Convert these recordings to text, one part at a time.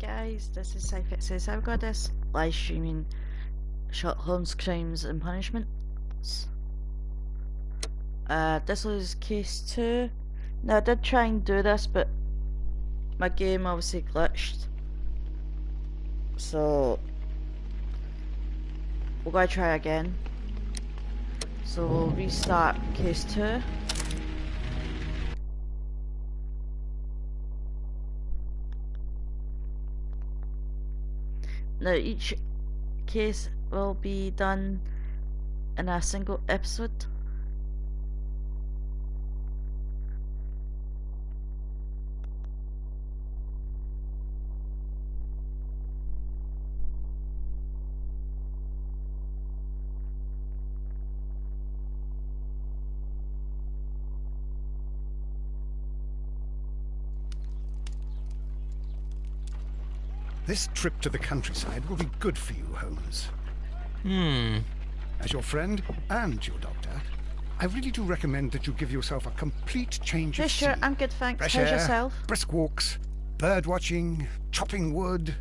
guys, this is Cyphyxia Cybergoddess, live streaming Sherlock Holmes Crimes and Punishments. This was case 2. Now I did try and do this, but my game obviously glitched. So we're gonna try again. So we'll restart case 2. Now each case will be done in a single episode. This trip to the countryside will be good for you, Holmes. As your friend and your doctor, I really do recommend that you give yourself a complete change of Sure, scene. I'm good, thanks. Fresh How's air, yourself? brisk walks, bird watching, chopping wood.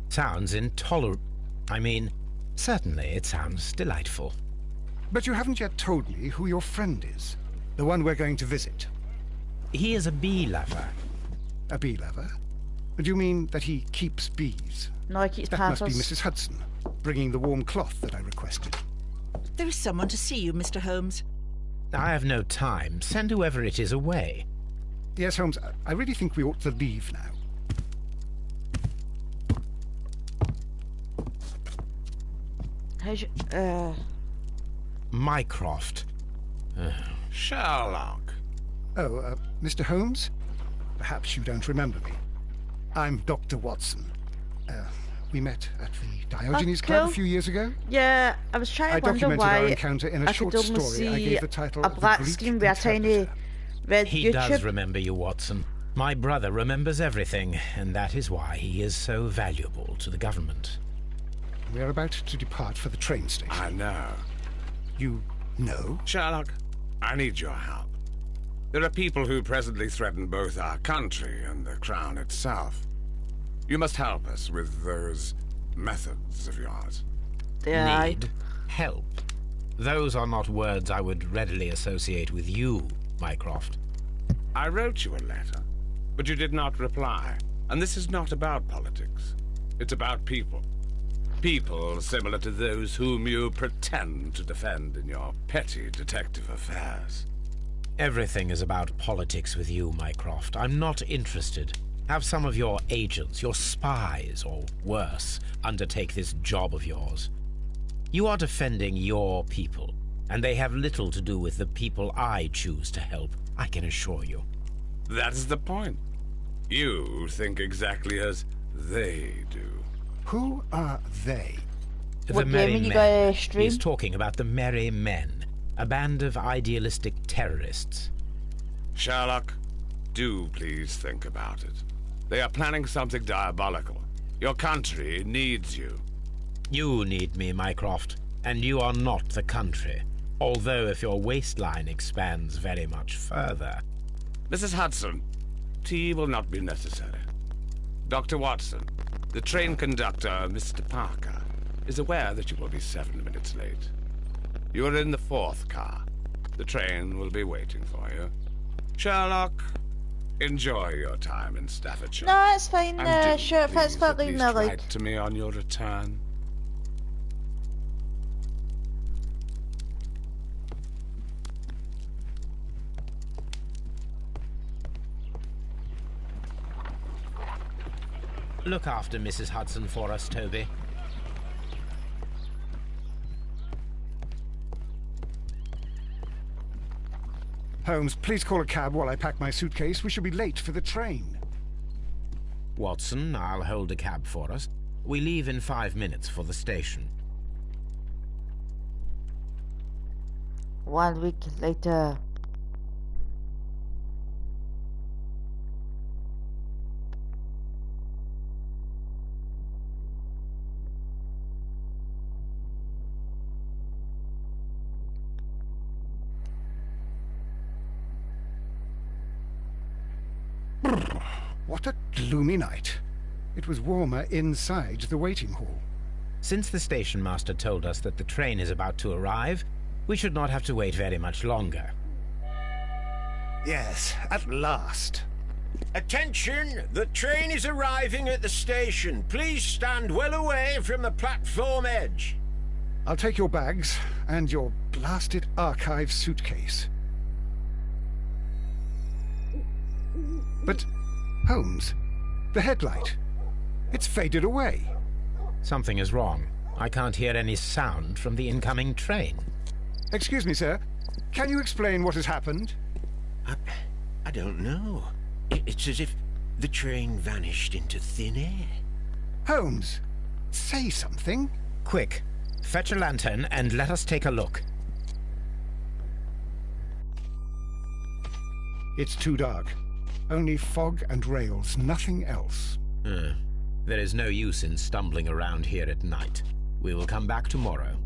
Sounds intolerable. I mean, certainly it sounds delightful. But you haven't yet told me who your friend is. The one we're going to visit. He is a bee lover. A bee lover? Do you mean that he keeps bees? No, he keeps That panthers. must be Mrs. Hudson, bringing the warm cloth that I requested. There is someone to see you, Mr. Holmes. I have no time. Send whoever it is away. Yes, Holmes, I really think we ought to leave now. How's your, Mycroft. Sherlock. Oh, Mr. Holmes? Perhaps you don't remember me. I'm Dr. Watson. We met at the Diogenes Club a cool. few years ago. yeah, I was trying I to wonder documented our why encounter in a I short could only story I see gave the title a The black Greek screen with a tiny Interpreter. red He YouTube. does remember you, Watson. My brother remembers everything, and that is why he is so valuable to the government. We are about to depart for the train station. I know. You know? Sherlock, I need your help. There are people who presently threaten both our country and the Crown itself. You must help us with those methods of yours. Yeah, Need help. Those are not words I would readily associate with you, Mycroft. I wrote you a letter, but you did not reply. And this is not about politics. It's about people. People similar to those whom you pretend to defend in your petty detective affairs. Everything is about politics with you, Mycroft. I'm not interested. Have some of your agents, your spies, or worse, undertake this job of yours. You are defending your people, and they have little to do with the people I choose to help, I can assure you. That is the point. You think exactly as they do. Who are they? What The Merry game are you Men. gonna stream? He's talking about the Merry Men, a band of idealistic terrorists. Sherlock, do please think about it. They are planning something diabolical. Your country needs you. You need me, Mycroft, and you are not the country. Although if your waistline expands very much further. Mrs. Hudson, tea will not be necessary. Dr. Watson, the train conductor, Mr. Parker, is aware that you will be 7 minutes late. You are in the 4th car. The train will be waiting for you. Sherlock, enjoy your time in Staffordshire. No, it's fine. And do Sure, thanks please for at leaving least me a like. write to me on your return. Look after Mrs. Hudson for us, Toby. Holmes, please call a cab while I pack my suitcase. We shall be late for the train. Watson, I'll hold a cab for us. We leave in 5 minutes for the station. 1 week later. What a gloomy night. It was warmer inside the waiting hall. Since the station master told us that the train is about to arrive, we should not have to wait very much longer. Yes, at last. Attention! The train is arriving at the station. Please stand well away from the platform edge. I'll take your bags and your blasted archive suitcase. But, Holmes, the headlight. It's faded away. Something is wrong. I can't hear any sound from the incoming train. Excuse me, sir. Can you explain what has happened? I don't know. It's as if the train vanished into thin air. Holmes, say something. Quick, fetch a lantern and let us take a look. It's too dark. Only fog and rails, nothing else. There is no use in stumbling around here at night. We will come back tomorrow.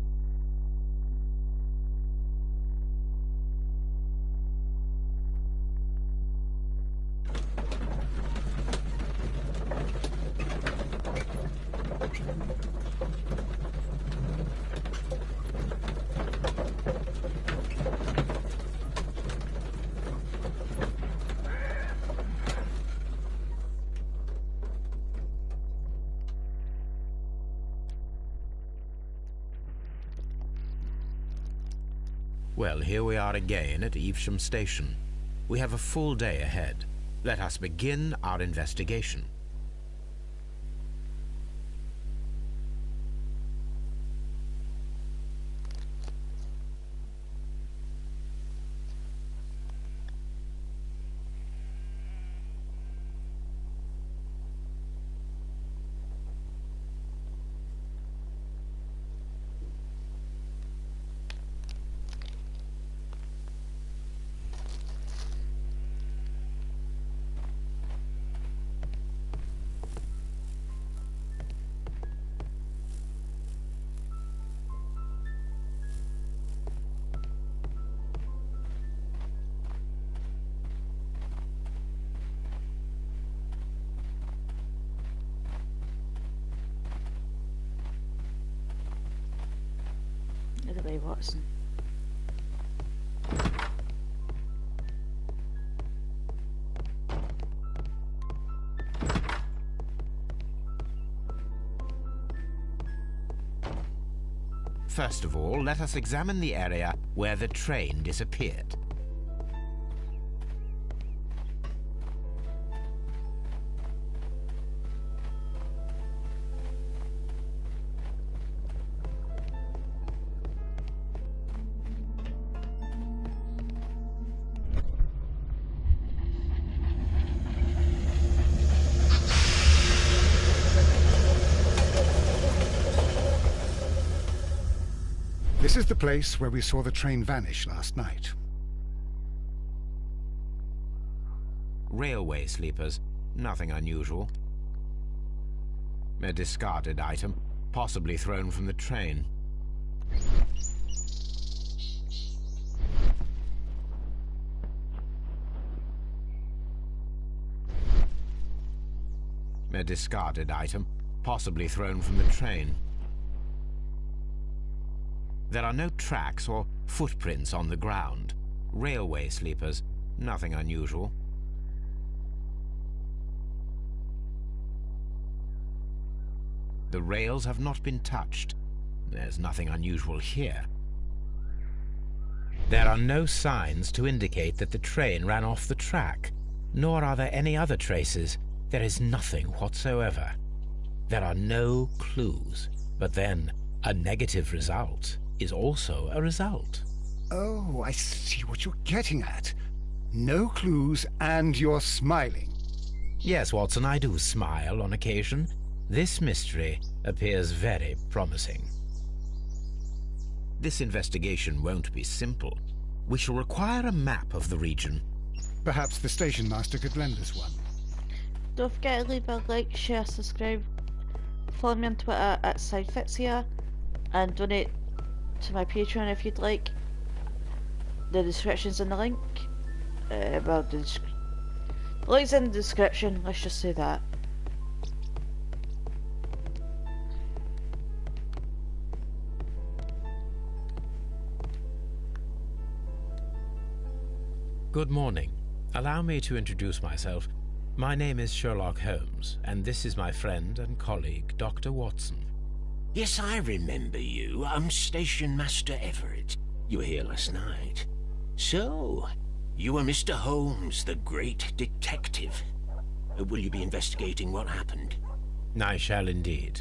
Well, here we are again at Evesham Station. We have a full day ahead. Let us begin our investigation. Either way, Watson. First of all, let us examine the area where the train disappeared. This is the place where we saw the train vanish last night. Railway sleepers, nothing unusual. A discarded item, possibly thrown from the train. A discarded item, possibly thrown from the train. There are no tracks or footprints on the ground. Railway sleepers, nothing unusual. The rails have not been touched. There's nothing unusual here. There are no signs to indicate that the train ran off the track, nor are there any other traces. There is nothing whatsoever. There are no clues. But then, a negative result is also a result. Oh, I see what you're getting at. No clues, and you're smiling. Yes, Watson, I do smile on occasion. This mystery appears very promising. This investigation won't be simple. We shall require a map of the region. Perhaps the station master could lend us one. Don't forget to leave a like, share, subscribe, follow me on Twitter at Cyphyxia, and donate to my Patreon if you'd like. The description's in the link. The link's in the description, let's just say that. Good morning. Allow me to introduce myself. My name is Sherlock Holmes, and this is my friend and colleague, Dr. Watson. Yes, I remember you. I'm Station Master Everett. You were here last night. So, you are Mr. Holmes, the great detective. Will you be investigating what happened? I shall indeed.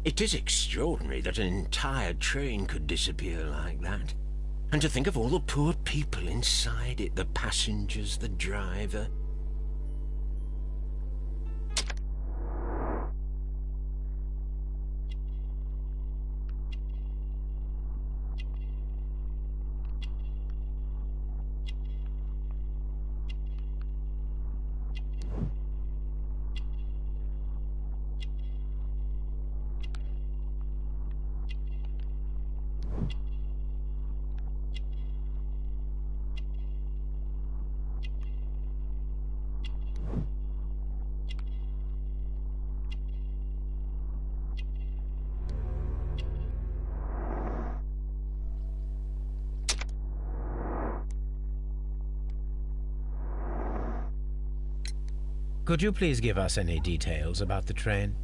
It is extraordinary that an entire train could disappear like that. And to think of all the poor people inside it, the passengers, the driver. Could you please give us any details about the train?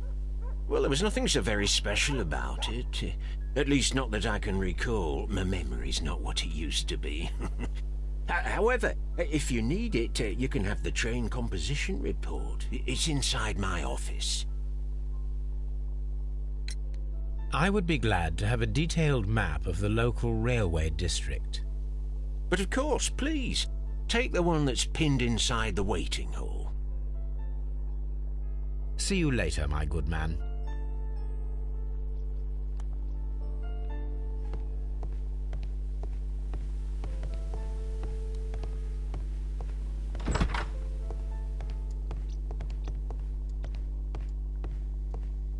Well, there was nothing so very special about it. At least not that I can recall. My memory's not what it used to be. However, if you need it, you can have the train composition report. It's inside my office. I would be glad to have a detailed map of the local railway district. But of course, please, take the one that's pinned inside the waiting hall. See you later, my good man.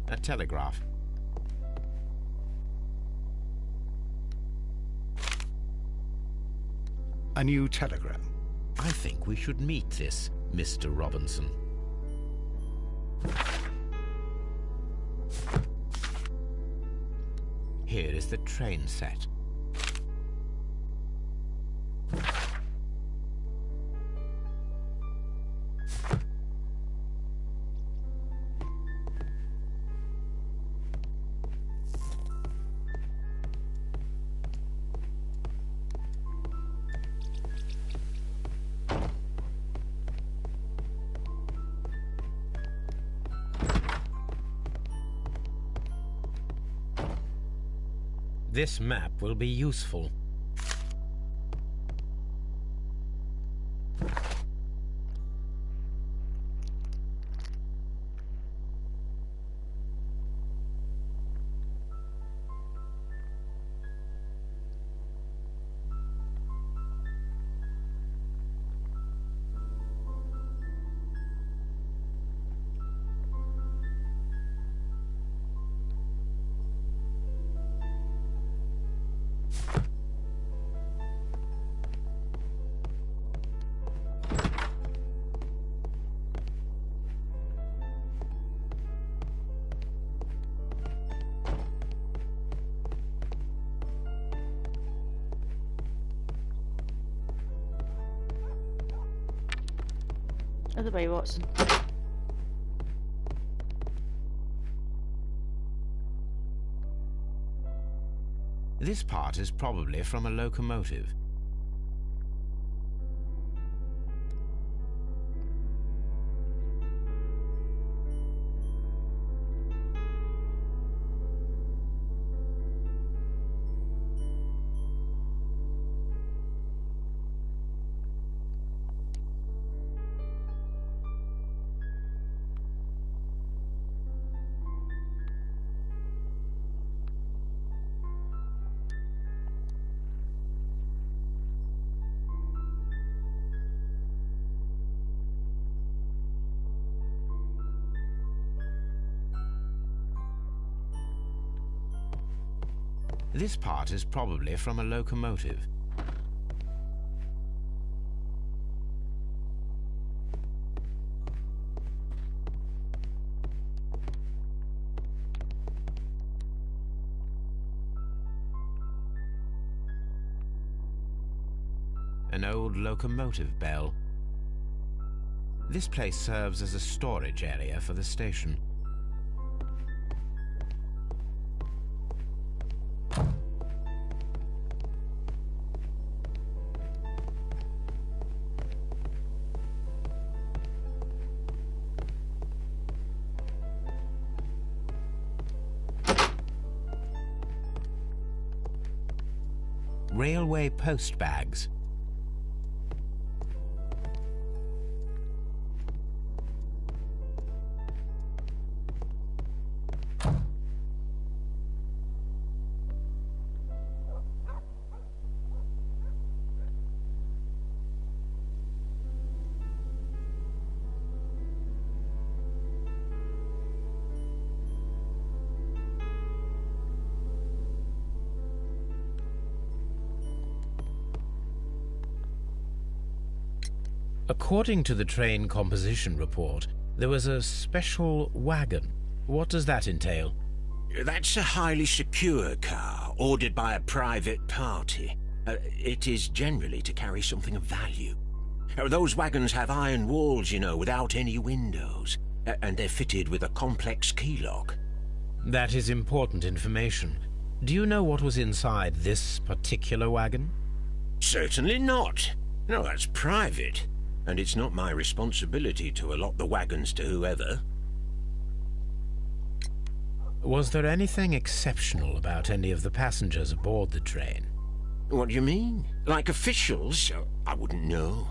A telegraph. A new telegram. I think we should meet this Mr. Robinson. Here is the train set. This map will be useful. Other way, Watson. This part is probably from a locomotive. This part is probably from a locomotive. An old locomotive bell. This place serves as a storage area for the station. Railway post bags. According to the train composition report, there was a special wagon. What does that entail? That's a highly secure car, ordered by a private party. It is generally to carry something of value. Those wagons have iron walls, you know, without any windows, and they're fitted with a complex key lock. That is important information. Do you know what was inside this particular wagon? Certainly not. No, that's private. And it's not my responsibility to allot the wagons to whoever. Was there anything exceptional about any of the passengers aboard the train? What do you mean? Like officials? I wouldn't know.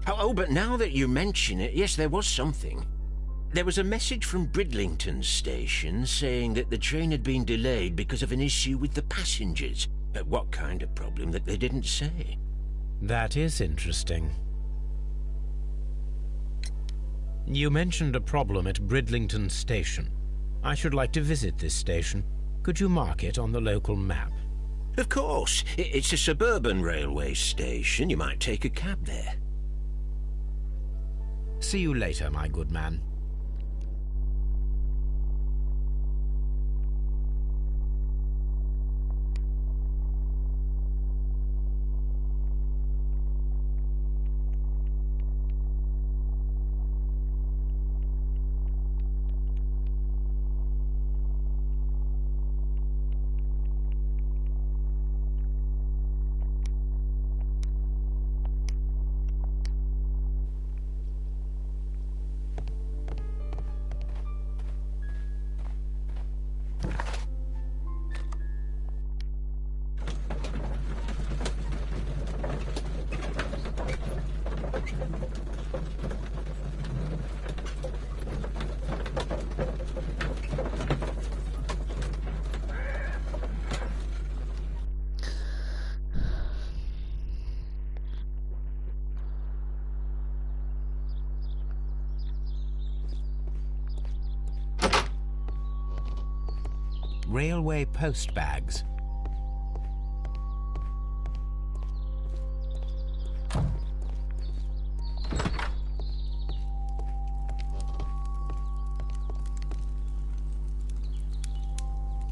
Oh, but now that you mention it, yes, there was something. There was a message from Bridlington station saying that the train had been delayed because of an issue with the passengers. But what kind of problem that they didn't say? That is interesting. You mentioned a problem at Bridlington Station. I should like to visit this station. Could you mark it on the local map? Of course. It's a suburban railway station. You might take a cab there. See you later, my good man. Railway post bags.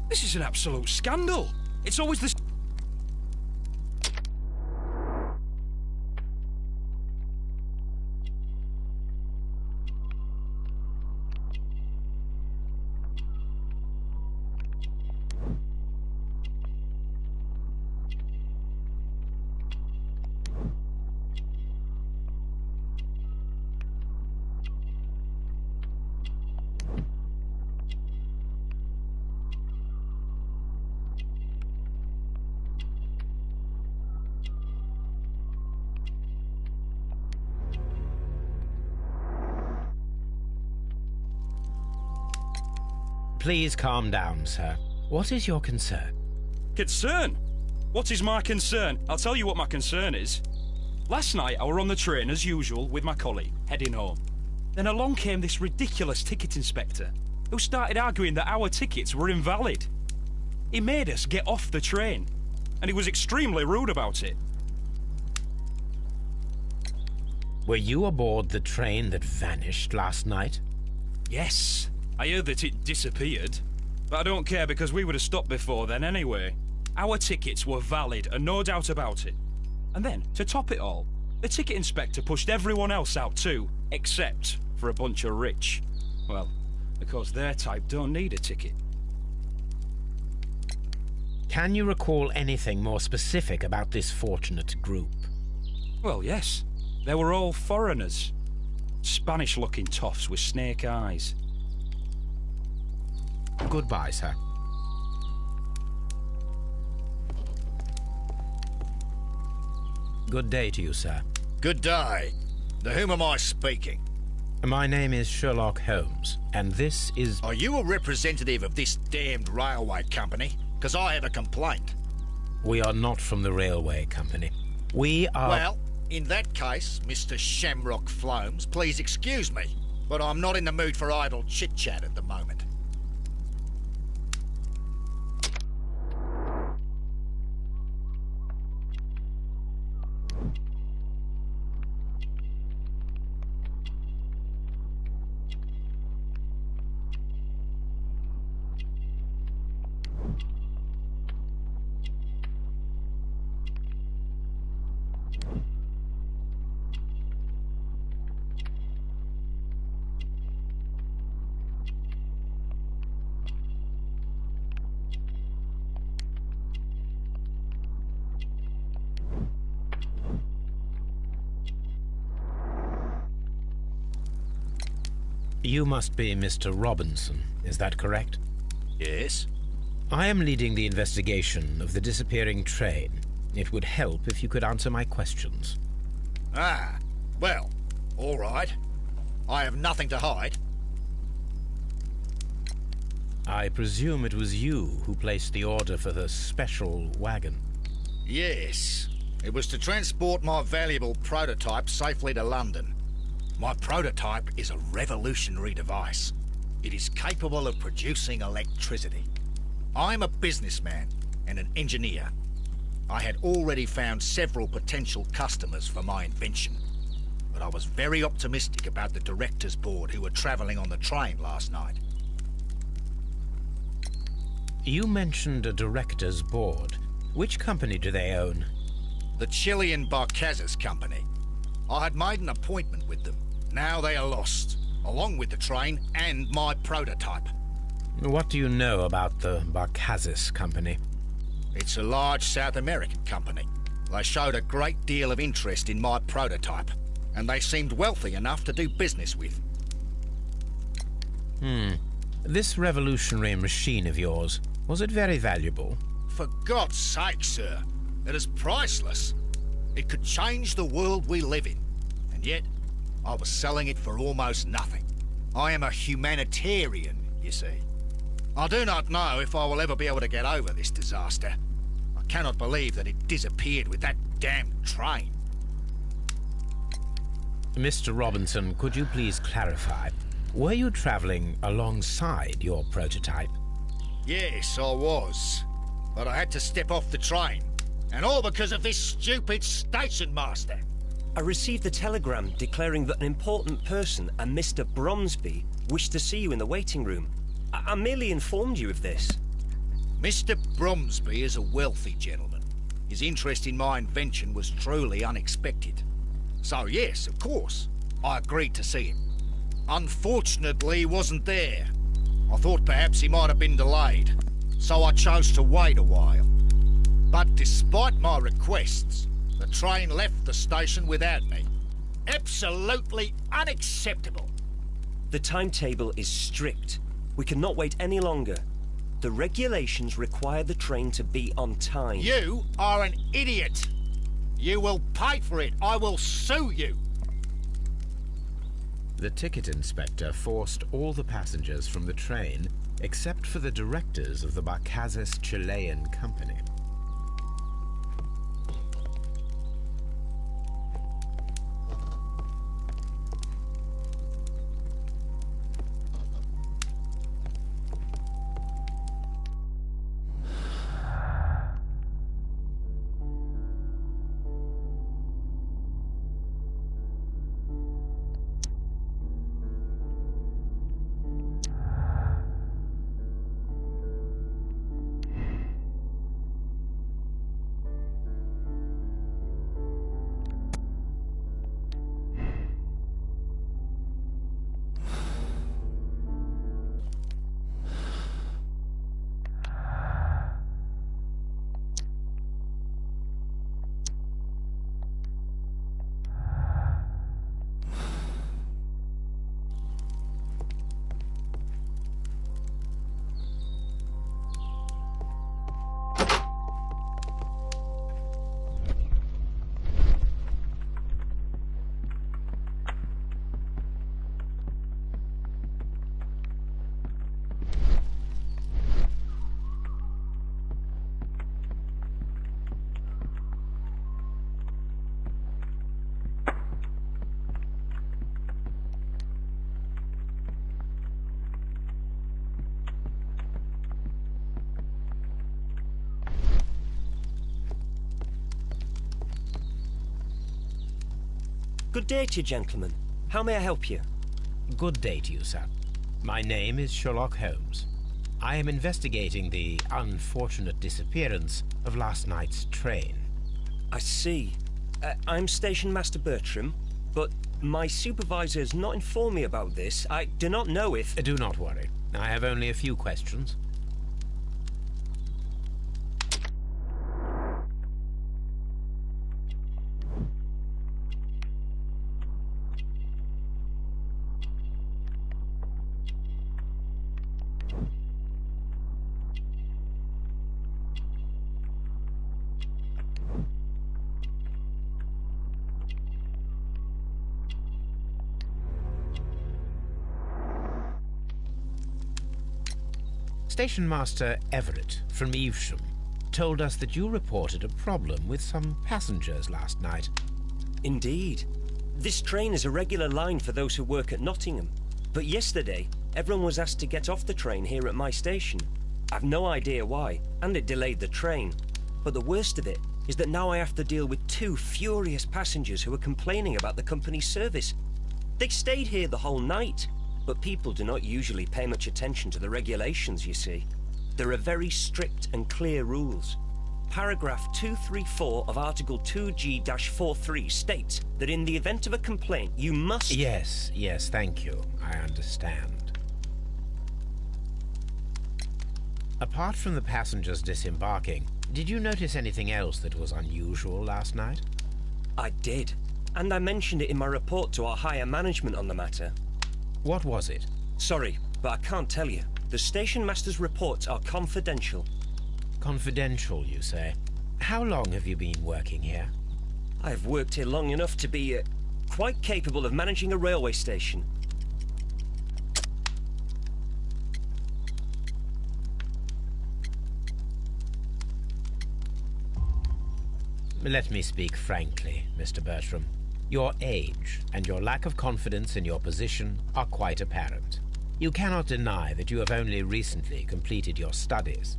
This is an absolute scandal. It's always the... Please calm down, sir. What is your concern? Concern? What is my concern? I'll tell you what my concern is. Last night I were on the train as usual with my colleague, heading home. Then along came this ridiculous ticket inspector, who started arguing that our tickets were invalid. He made us get off the train, and he was extremely rude about it. Were you aboard the train that vanished last night? Yes, I heard that it disappeared, but I don't care because we would have stopped before then anyway. Our tickets were valid, and no doubt about it. And then, to top it all, the ticket inspector pushed everyone else out too, except for a bunch of rich. Well, of course their type don't need a ticket. Can you recall anything more specific about this fortunate group? Well, yes. They were all foreigners. Spanish-looking toffs with snake eyes. Goodbye, sir. Good day to you, sir. Good day. To whom am I speaking? My name is Sherlock Holmes, and this is... Are you a representative of this damned railway company? Because I have a complaint. We are not from the railway company. We are... Well, in that case, Mr. Shamrock Flomes, please excuse me, but I'm not in the mood for idle chit-chat at the moment. You must be Mr. Robinson, is that correct? Yes? I am leading the investigation of the disappearing train. It would help if you could answer my questions. Ah, well, all right. I have nothing to hide. I presume it was you who placed the order for the special wagon. Yes. It was to transport my valuable prototype safely to London. My prototype is a revolutionary device. It is capable of producing electricity. I'm a businessman and an engineer. I had already found several potential customers for my invention, but I was very optimistic about the directors' board who were travelling on the train last night. You mentioned a director's board. Which company do they own? The Chilean Barcazes Company. I had made an appointment with them. Now they are lost, along with the train and my prototype. What do you know about the Barcazes Company? It's a large South American company. They showed a great deal of interest in my prototype, and they seemed wealthy enough to do business with. This revolutionary machine of yours, was it very valuable? For God's sake, sir, it is priceless. It could change the world we live in, and yet I was selling it for almost nothing. I am a humanitarian, you see. I do not know if I will ever be able to get over this disaster. I cannot believe that it disappeared with that damned train. Mr. Robinson, could you please clarify? Were you traveling alongside your prototype? Yes, I was. But I had to step off the train. And all because of this stupid station master. I received a telegram declaring that an important person, a Mr. Bromsby, wished to see you in the waiting room. I merely informed you of this. Mr. Bromsby is a wealthy gentleman. His interest in my invention was truly unexpected. So yes, of course, I agreed to see him. Unfortunately, he wasn't there. I thought perhaps he might have been delayed, so I chose to wait a while. But despite my requests, the train left the station without me. Absolutely unacceptable. The timetable is strict. We cannot wait any longer. The regulations require the train to be on time. You are an idiot. You will pay for it. I will sue you. The ticket inspector forced all the passengers from the train except for the directors of the Barcazes Chilean Company. Good day to you, gentlemen. How may I help you? Good day to you, sir. My name is Sherlock Holmes. I am investigating the unfortunate disappearance of last night's train. I see. I'm Station Master Bertram, but my supervisor has not informed me about this. I do not know if... Do not worry. I have only a few questions. Station Master Everett from Evesham told us that you reported a problem with some passengers last night. Indeed. This train is a regular line for those who work at Nottingham. But yesterday, everyone was asked to get off the train here at my station. I've no idea why, and it delayed the train. But the worst of it is that now I have to deal with 2 furious passengers who are complaining about the company's service. They stayed here the whole night. But people do not usually pay much attention to the regulations, you see. There are very strict and clear rules. Paragraph 234 of Article 2G-43 states that in the event of a complaint, you must... Yes, thank you. I understand. Apart from the passengers disembarking, did you notice anything else that was unusual last night? I did, and I mentioned it in my report to our higher management on the matter. What was it? Sorry, but I can't tell you. The station master's reports are confidential. Confidential, you say? How long have you been working here? I have worked here long enough to be quite capable of managing a railway station. Let me speak frankly, Mr. Bertram. Your age and your lack of confidence in your position are quite apparent. You cannot deny that you have only recently completed your studies.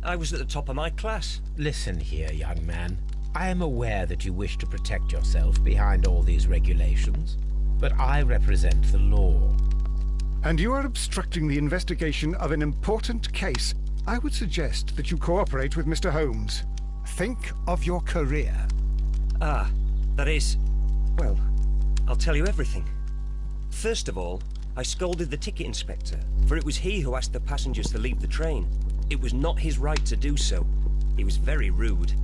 I was at the top of my class. Listen here, young man. I am aware that you wish to protect yourself behind all these regulations, but I represent the law. And you are obstructing the investigation of an important case. I would suggest that you cooperate with Mr. Holmes. Think of your career. Ah, that is... Well, I'll tell you everything. First of all, I scolded the ticket inspector, for it was he who asked the passengers to leave the train. It was not his right to do so. He was very rude.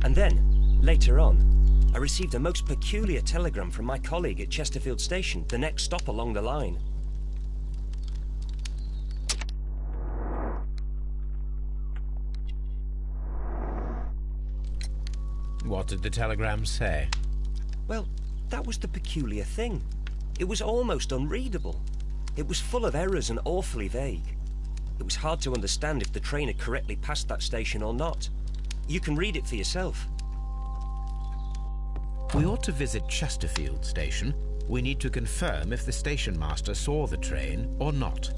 And then, later on, I received a most peculiar telegram from my colleague at Chesterfield Station, the next stop along the line. What did the telegram say? Well, that was the peculiar thing. It was almost unreadable. It was full of errors and awfully vague. It was hard to understand if the train had correctly passed that station or not. You can read it for yourself. We ought to visit Chesterfield Station. We need to confirm if the station master saw the train or not.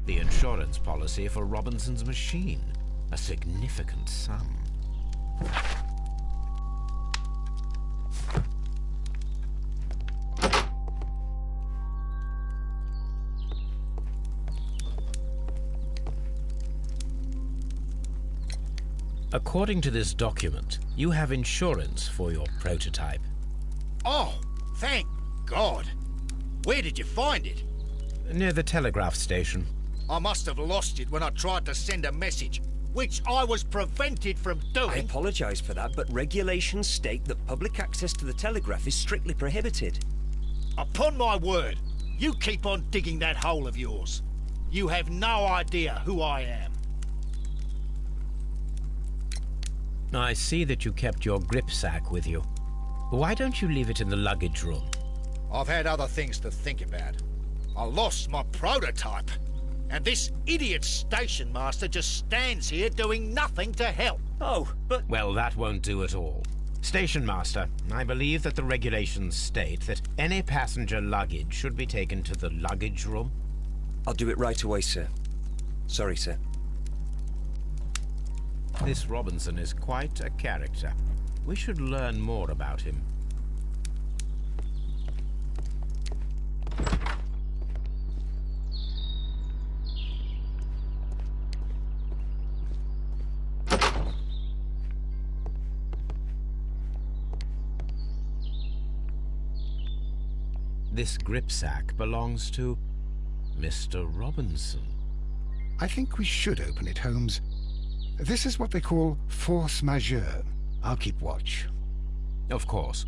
The insurance policy for Robinson's machine. A significant sum. According to this document, you have insurance for your prototype. Oh, Thank God. Where did you find it? Near the telegraph station. I must have lost it when I tried to send a message, which I was prevented from I doing. apologise for that, but regulations state that public access to the telegraph is strictly prohibited. Upon my word, you keep on digging that hole of yours. You have no idea who I am. I see that you kept your grip sack with you. Why don't you leave it in the luggage room? I've had other things to think about. I lost my prototype. And this idiot station master just stands here doing nothing to help. Oh, but... Well, that won't do at all. Station Master, I believe that the regulations state that any passenger luggage should be taken to the luggage room. I'll do it right away, sir. Sorry, sir. This Robinson is quite a character. We should learn more about him. This gripsack belongs to Mr. Robinson. I think we should open it, Holmes. This is what they call force majeure. I'll keep watch. Of course.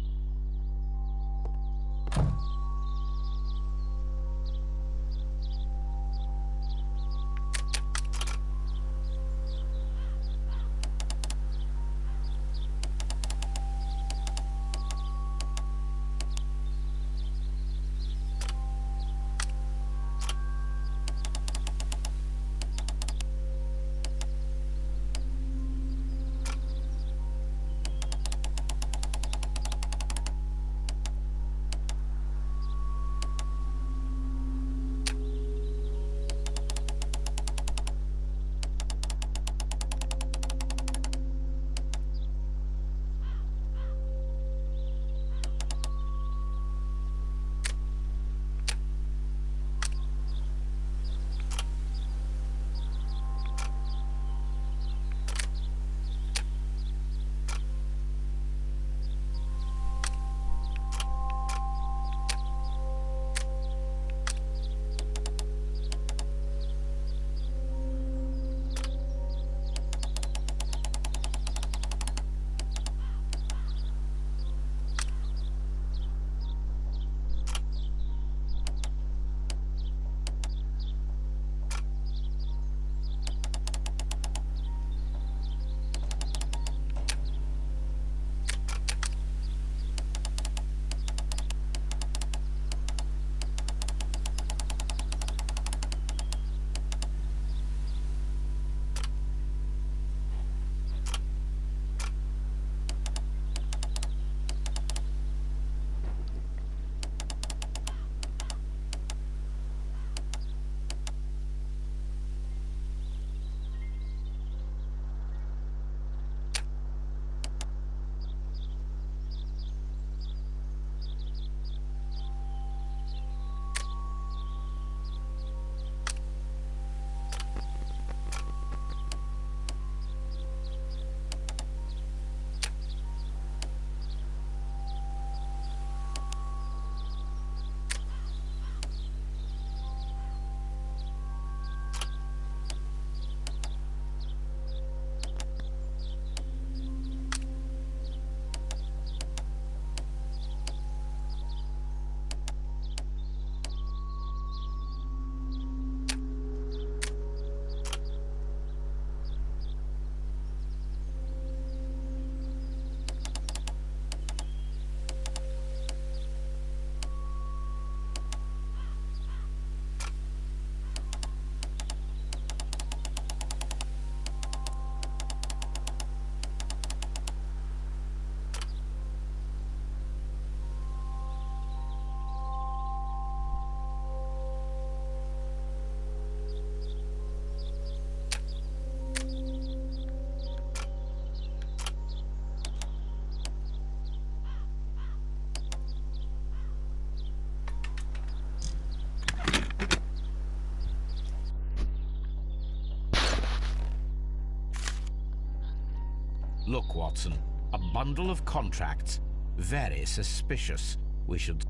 Look, Watson, a bundle of contracts. Very suspicious. We should...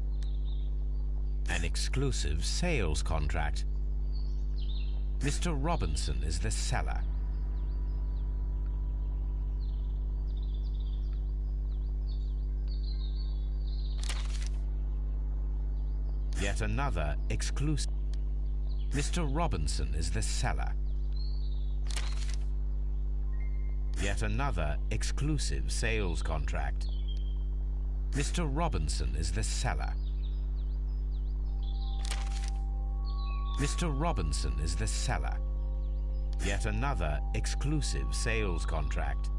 An exclusive sales contract. Mr. Robinson is the seller. Yet another exclusive... Mr. Robinson is the seller. Yet another exclusive sales contract. Mr. Robinson is the seller. Mr. Robinson is the seller. Yet another exclusive sales contract.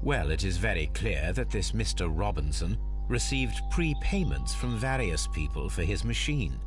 Well, it is very clear that this Mr. Robinson received prepayments from various people for his machine.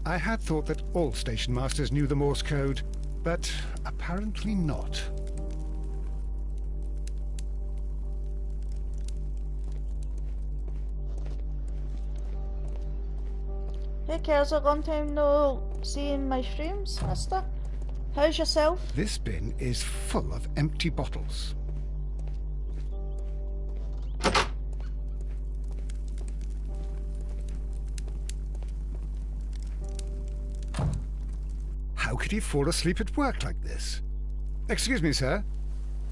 I had thought that all station masters knew the Morse code, but apparently not. Hey Kels, a long time no seeing my streams, mister. How's yourself? This bin is full of empty bottles. How could he fall asleep at work like this? Excuse me, sir.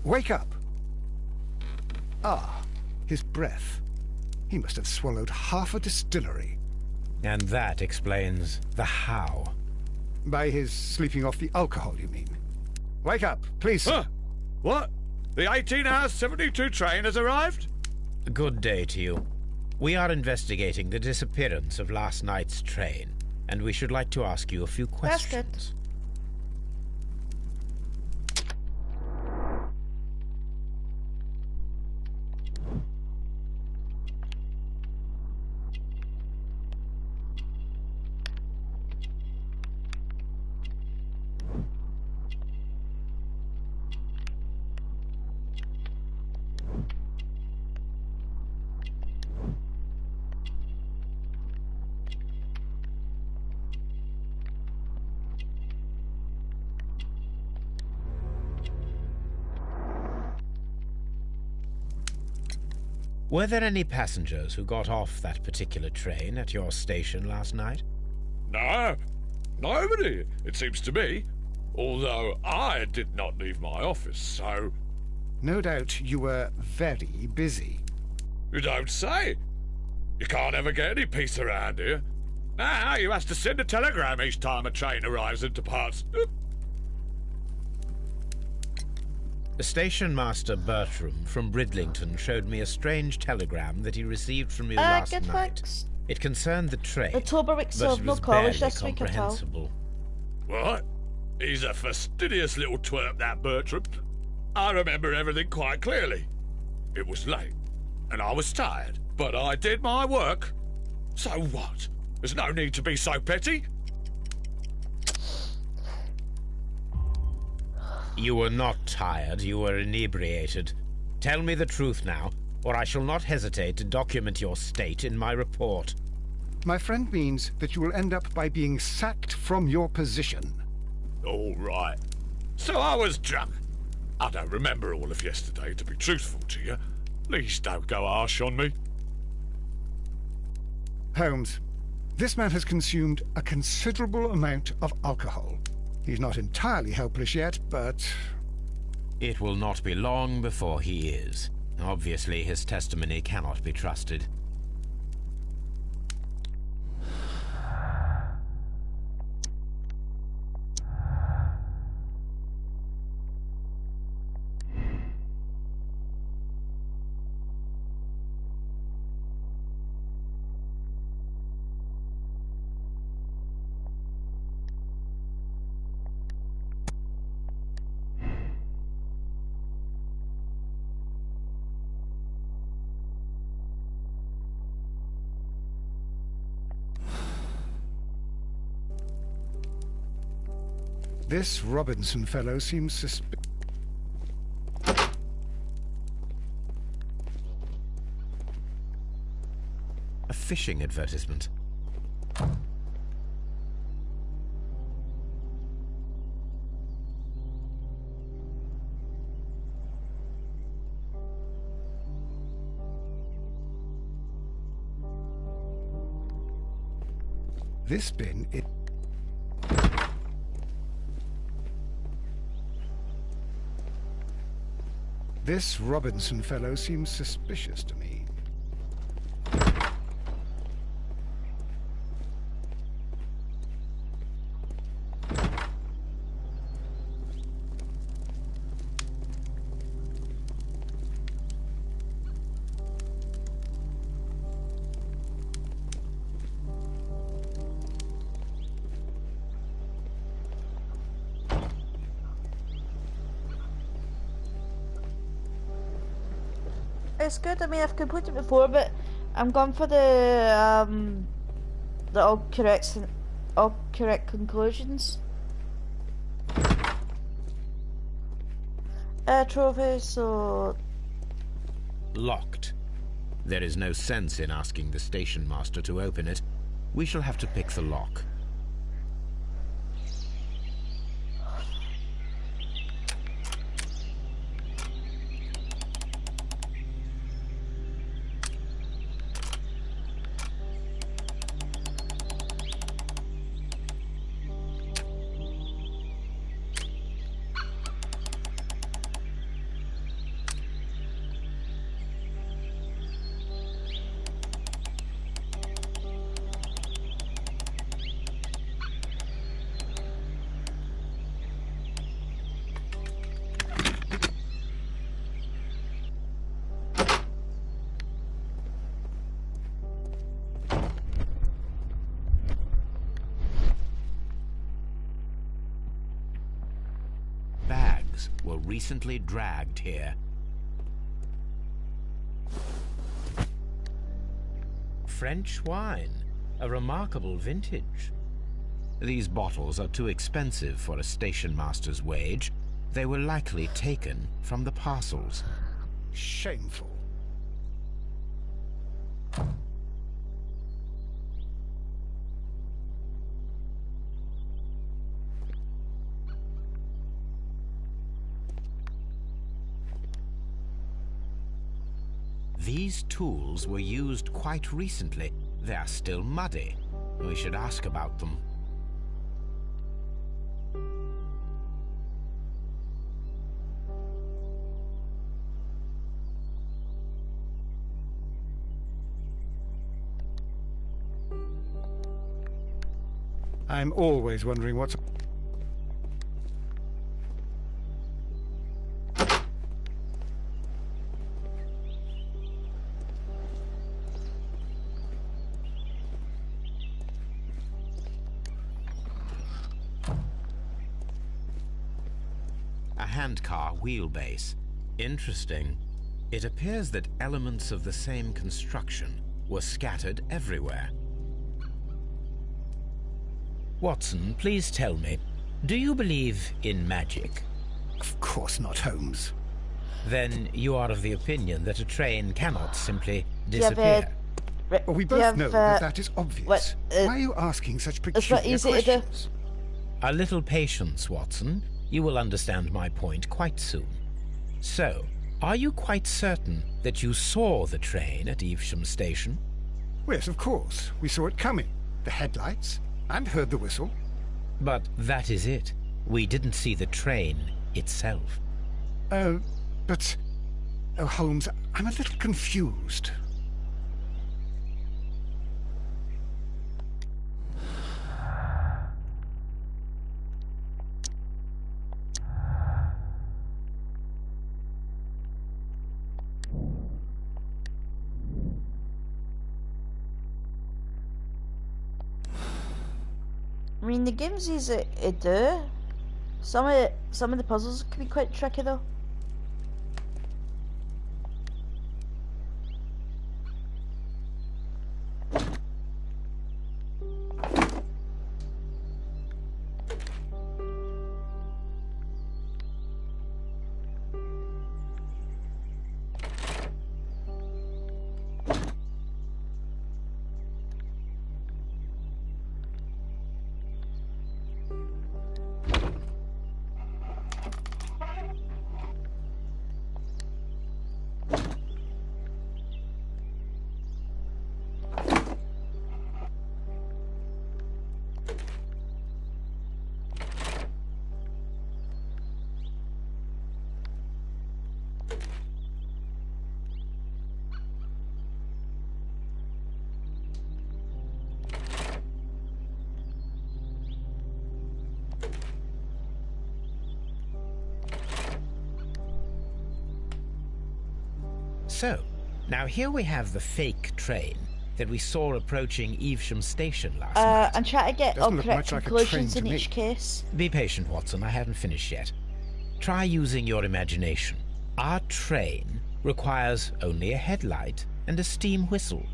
Wake up. Ah, his breath. He must have swallowed half a distillery. And that explains the how. By his sleeping off the alcohol, you mean? Wake up, please. Huh? What? The 18-hour 72 train has arrived? Good day to you. We are investigating the disappearance of last night's train, and we should like to ask you a few questions. That's good. Were there any passengers who got off that particular train at your station last night? No, nobody, it seems to me. Although I did not leave my office, so... No doubt you were very busy. You don't say. You can't ever get any peace around here. Now you have to send a telegram each time a train arrives and departs. The station master Bertram from Bridlington showed me a strange telegram that he received from you last good, night. thanks. It concerned the train, The Toberwick but it Sub was no college barely this week at all. comprehensible. What? He's a fastidious little twerp, that Bertram. I remember everything quite clearly. It was late, and I was tired, but I did my work. So what? There's no need to be so petty. You were not tired, you were inebriated. Tell me the truth now, or I shall not hesitate to document your state in my report. My friend means that you will end up by being sacked from your position. All right. So I was drunk. I don't remember all of yesterday, to be truthful to you. Please don't go harsh on me. Holmes, this man has consumed a considerable amount of alcohol. He's not entirely helpless yet, but... It will not be long before he is. Obviously, his testimony cannot be trusted. This Robinson fellow seems suspicious. A phishing advertisement. This bin... This Robinson fellow seems suspicious to me. It's good. I mean, I've completed it before, but I'm going for the all correct conclusions. Trophy, so Locked. There is no sense in asking the station master to open it. We shall have to pick the lock. Were recently dragged here. French wine, a remarkable vintage. These bottles are too expensive for a station master's wage. They were likely taken from the parcels. Shameful. These tools were used quite recently. They are still muddy. We should ask about them. I'm always wondering what's... A handcar wheelbase. Interesting. It appears that elements of the same construction were scattered everywhere. Watson, please tell me, do you believe in magic? Of course not, Holmes. Then you are of the opinion that a train cannot simply Yeah, disappear. but- Well, we you both have, know that is obvious. what, Why are you asking such not peculiar easy to do. questions? A little patience, Watson. You will understand my point quite soon. So, are you quite certain that you saw the train at Evesham Station? Yes, of course. We saw it coming. The headlights, and heard the whistle. But that is it. We didn't see the train itself. But... Oh, Holmes, I'm a little confused. I mean, the game's easy to do. Some of the puzzles can be quite tricky though. So, now here we have the fake train that we saw approaching Evesham Station last night. I'm trying to get all Doesn't look correct much like a conclusions train in to each me. case. Be patient, Watson. I haven't finished yet. Try using your imagination. Our train requires only a headlight and a steam whistle.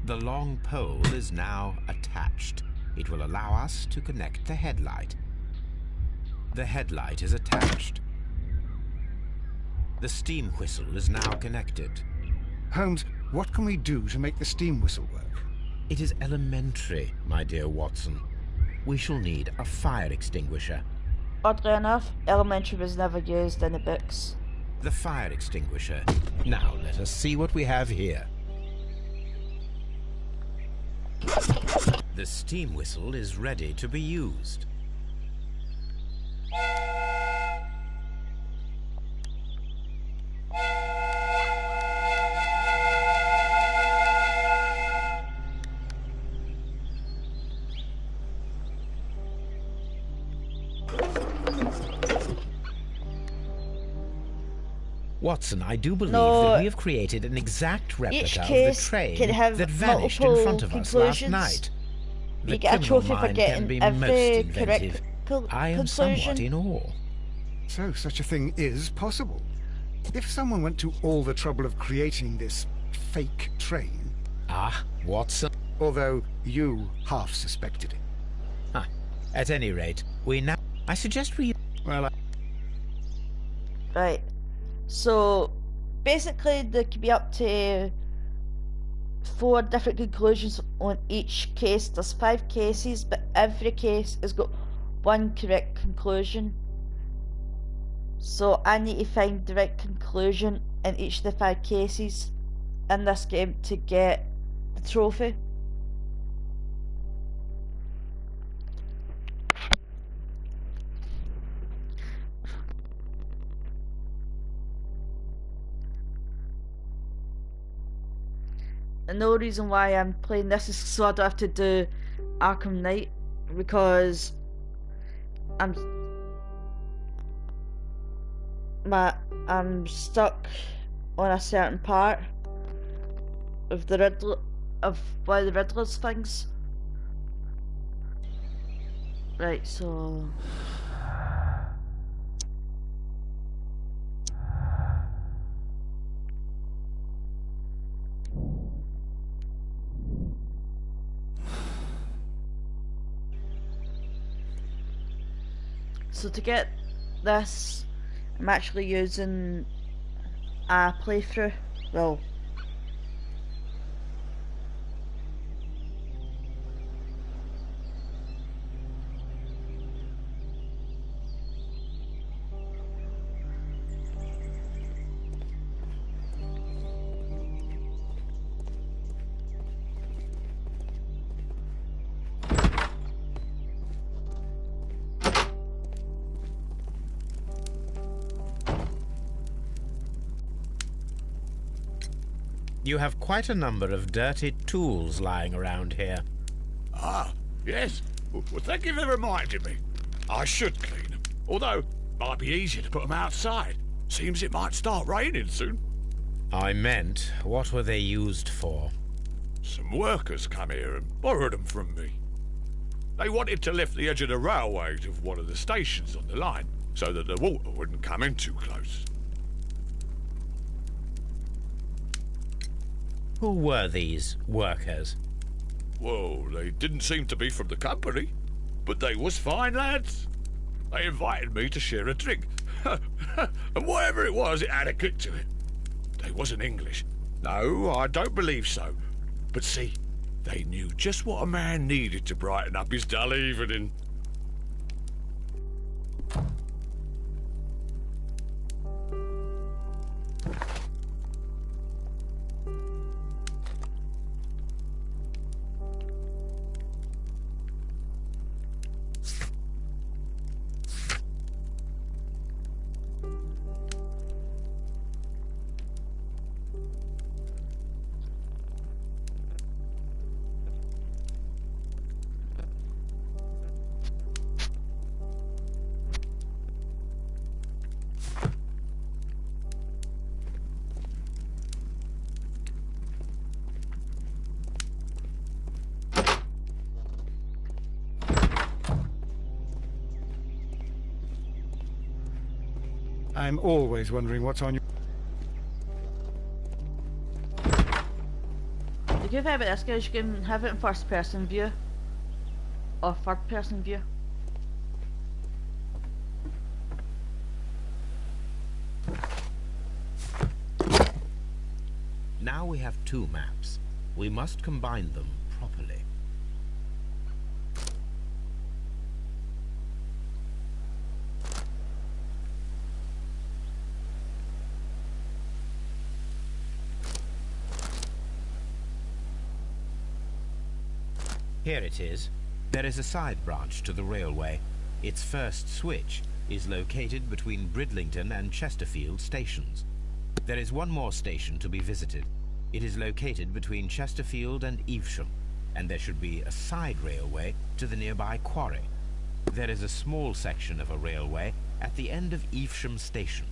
The long pole is now attached. It will allow us to connect the headlight. The headlight is attached. The steam whistle is now connected. Holmes, what can we do to make the steam whistle work? It is elementary, my dear Watson. We shall need a fire extinguisher. Oddly enough, elementary was never used in the books. The fire extinguisher. Now let us see what we have here. The steam whistle is ready to be used. Watson, I do believe No. that we have created an exact Each replica of the case train can have that vanished in multiple front of us last conclusions. night. The You get a criminal trophy for mind can getting be every most correct inventive. I am somewhat in awe. So such a thing is possible. If someone went to all the trouble of creating this fake train, Ah, Watson. although you half suspected it. Ah, at any rate, we now... I suggest we... Well, Right. So, basically, there could be up to 4 different conclusions on each case. There's 5 cases, but every case has got 1 correct conclusion. So, I need to find the right conclusion in each of the 5 cases in this game to get the trophy. And the only reason why I'm playing this is so I don't have to do Arkham Knight, because I'm stuck on a certain part of the Riddler, of one of the Riddler's things. Right, so to get this, I'm actually using a playthrough. Well, You have quite a number of dirty tools lying around here. Ah, yes. Well, thank you for reminding me. I should clean them. Although, might be easier to put them outside. Seems it might start raining soon. I meant, what were they used for? Some workers come here and borrowed them from me. They wanted to lift the edge of the railway to one of the stations on the line, so that the water wouldn't come in too close. Who were these workers? Well, they didn't seem to be from the company, but they was fine lads. They invited me to share a drink. And whatever it was, it had a kick to it. They wasn't English. No, I don't believe so. But see, they knew just what a man needed to brighten up his dull evening. I'm always wondering what's on your... the good thing about this game is you can have it in first person view or third person view. Now we have 2 maps. We must combine them properly. Here it is. There is a side branch to the railway. Its first switch is located between Bridlington and Chesterfield stations. There is one more station to be visited. It is located between Chesterfield and Evesham, and there should be a side railway to the nearby quarry. There is a small section of a railway at the end of Evesham station.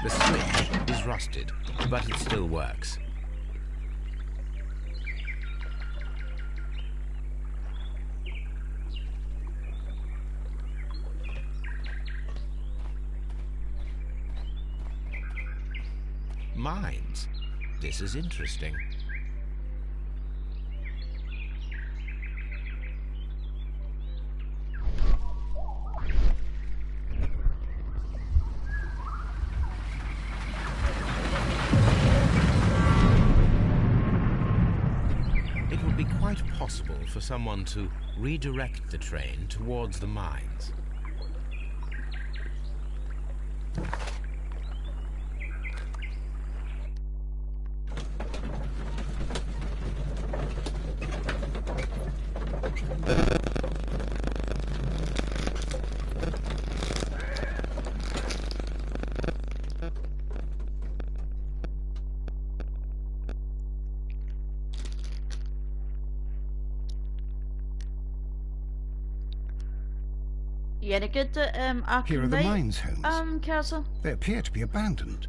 The switch is rusted, but it still works. Mines. This is interesting. It would be quite possible for someone to redirect the train towards the mines. You any good at Arkham Here are the Knight, mines, Holmes. Cursor? They appear to be abandoned.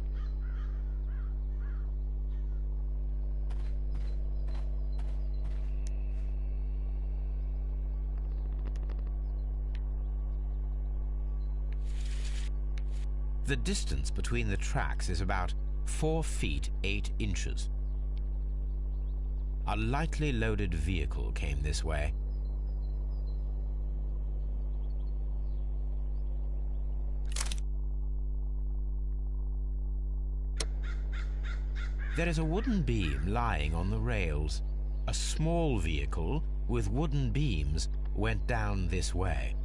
The distance between the tracks is about 4 feet 8 inches. A lightly loaded vehicle came this way. There is a wooden beam lying on the rails. A small vehicle with wooden beams went down this way.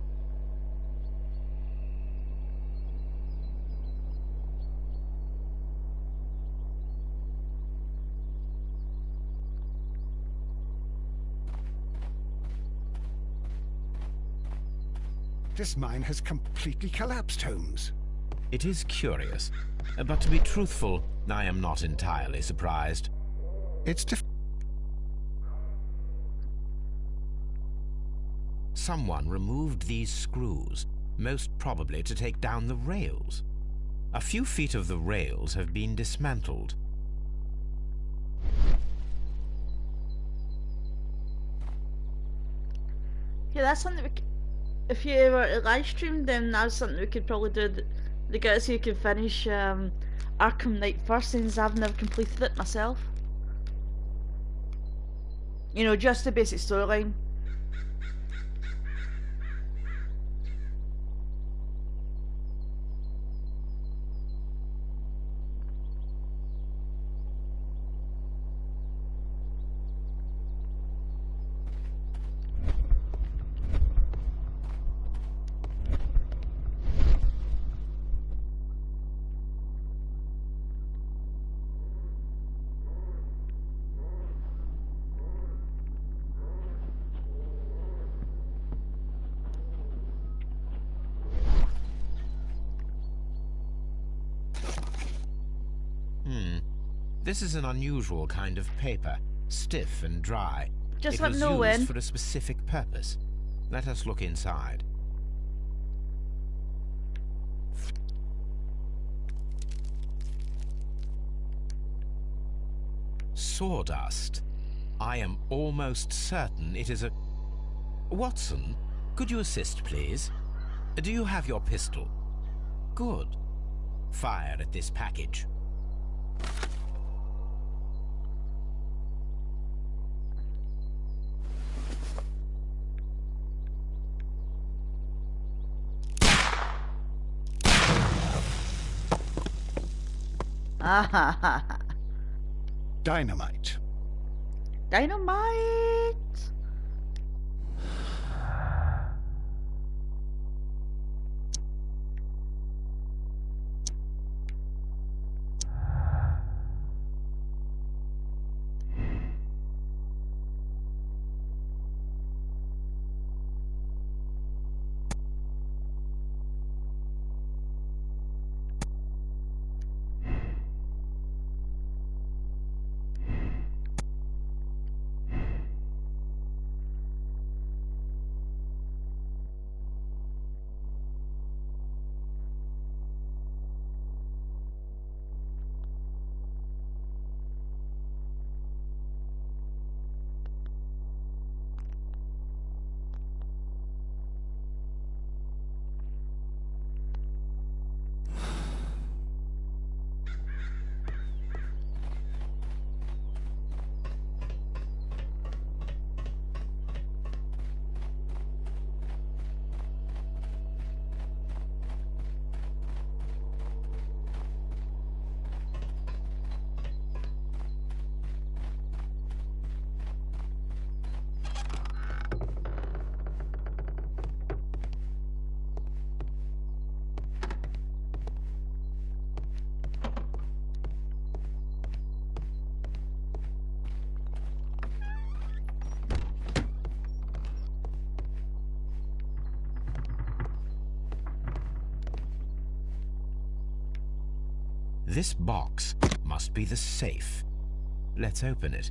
This mine has completely collapsed, Holmes. It is curious, but to be truthful, I am not entirely surprised. It's Someone removed these screws, most probably to take down the rails. A few feet of the rails have been dismantled. Yeah, that's something if you were to live stream, then that's something we could probably do. The guys who can finish Arkham Knight first, since I've never completed it myself. You know, just the basic storyline. This is an unusual kind of paper, stiff and dry. Just it let was me know used when. for a specific purpose. Let us look inside. Sawdust. I am almost certain it is a... Watson, could you assist, please? Do you have your pistol? Good. Fire at this package. dynamite. Dynamite! This box must be the safe. Let's open it.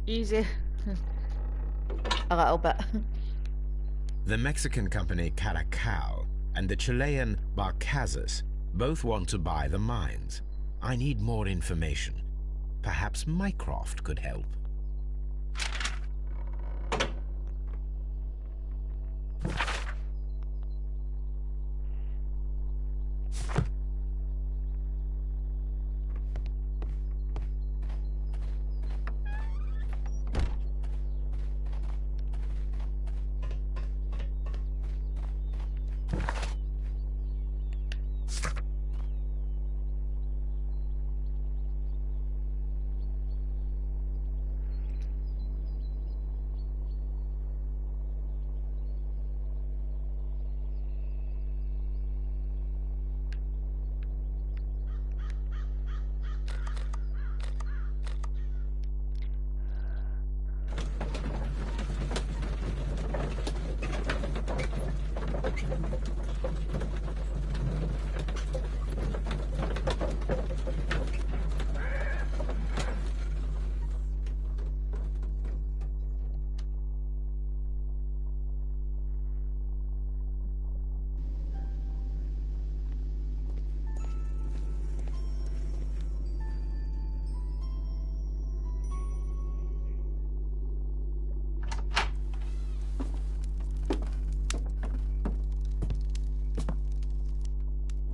Easy. A little bit. The Mexican company Caracao and the Chilean Barcazas both want to buy the mines. I need more information. Perhaps Mycroft could help.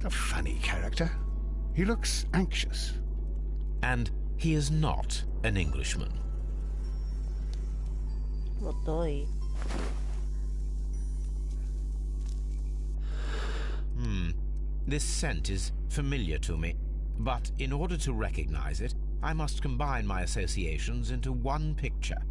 A funny character. He looks anxious. And he is not an Englishman. Well, doy. This scent is familiar to me, but in order to recognize it, I must combine my associations into one picture.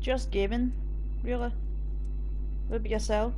Just gaming, really. What about yourself?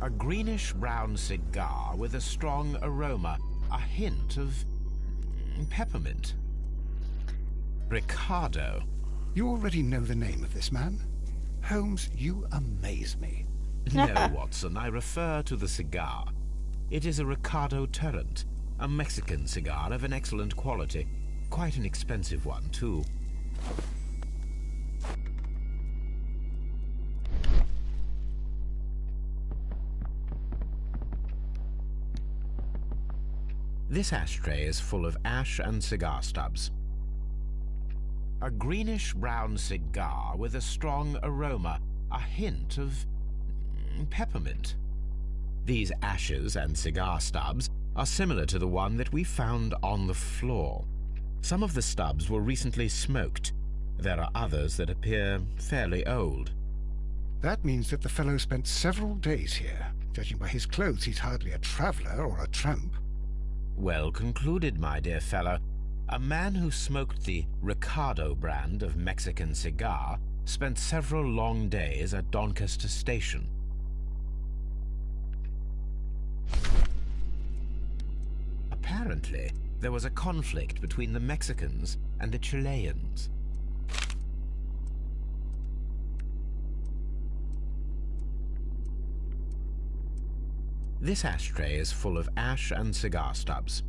A greenish-brown cigar with a strong aroma, a hint of peppermint. Ricardo. You already know the name of this man? Holmes, you amaze me. No, Watson, I refer to the cigar. It is a Ricardo Turrent, a Mexican cigar of an excellent quality. Quite an expensive one, too. This ashtray is full of ash and cigar stubs. A greenish-brown cigar with a strong aroma, a hint of peppermint. These ashes and cigar stubs are similar to the one that we found on the floor. Some of the stubs were recently smoked. There are others that appear fairly old. That means that the fellow spent several days here. Judging by his clothes, he's hardly a traveler or a tramp. Well concluded, my dear fellow. A man who smoked the Ricardo brand of Mexican cigar spent several long days at Doncaster Station. Apparently, there was a conflict between the Mexicans and the Chileans. This ashtray is full of ash and cigar stubs.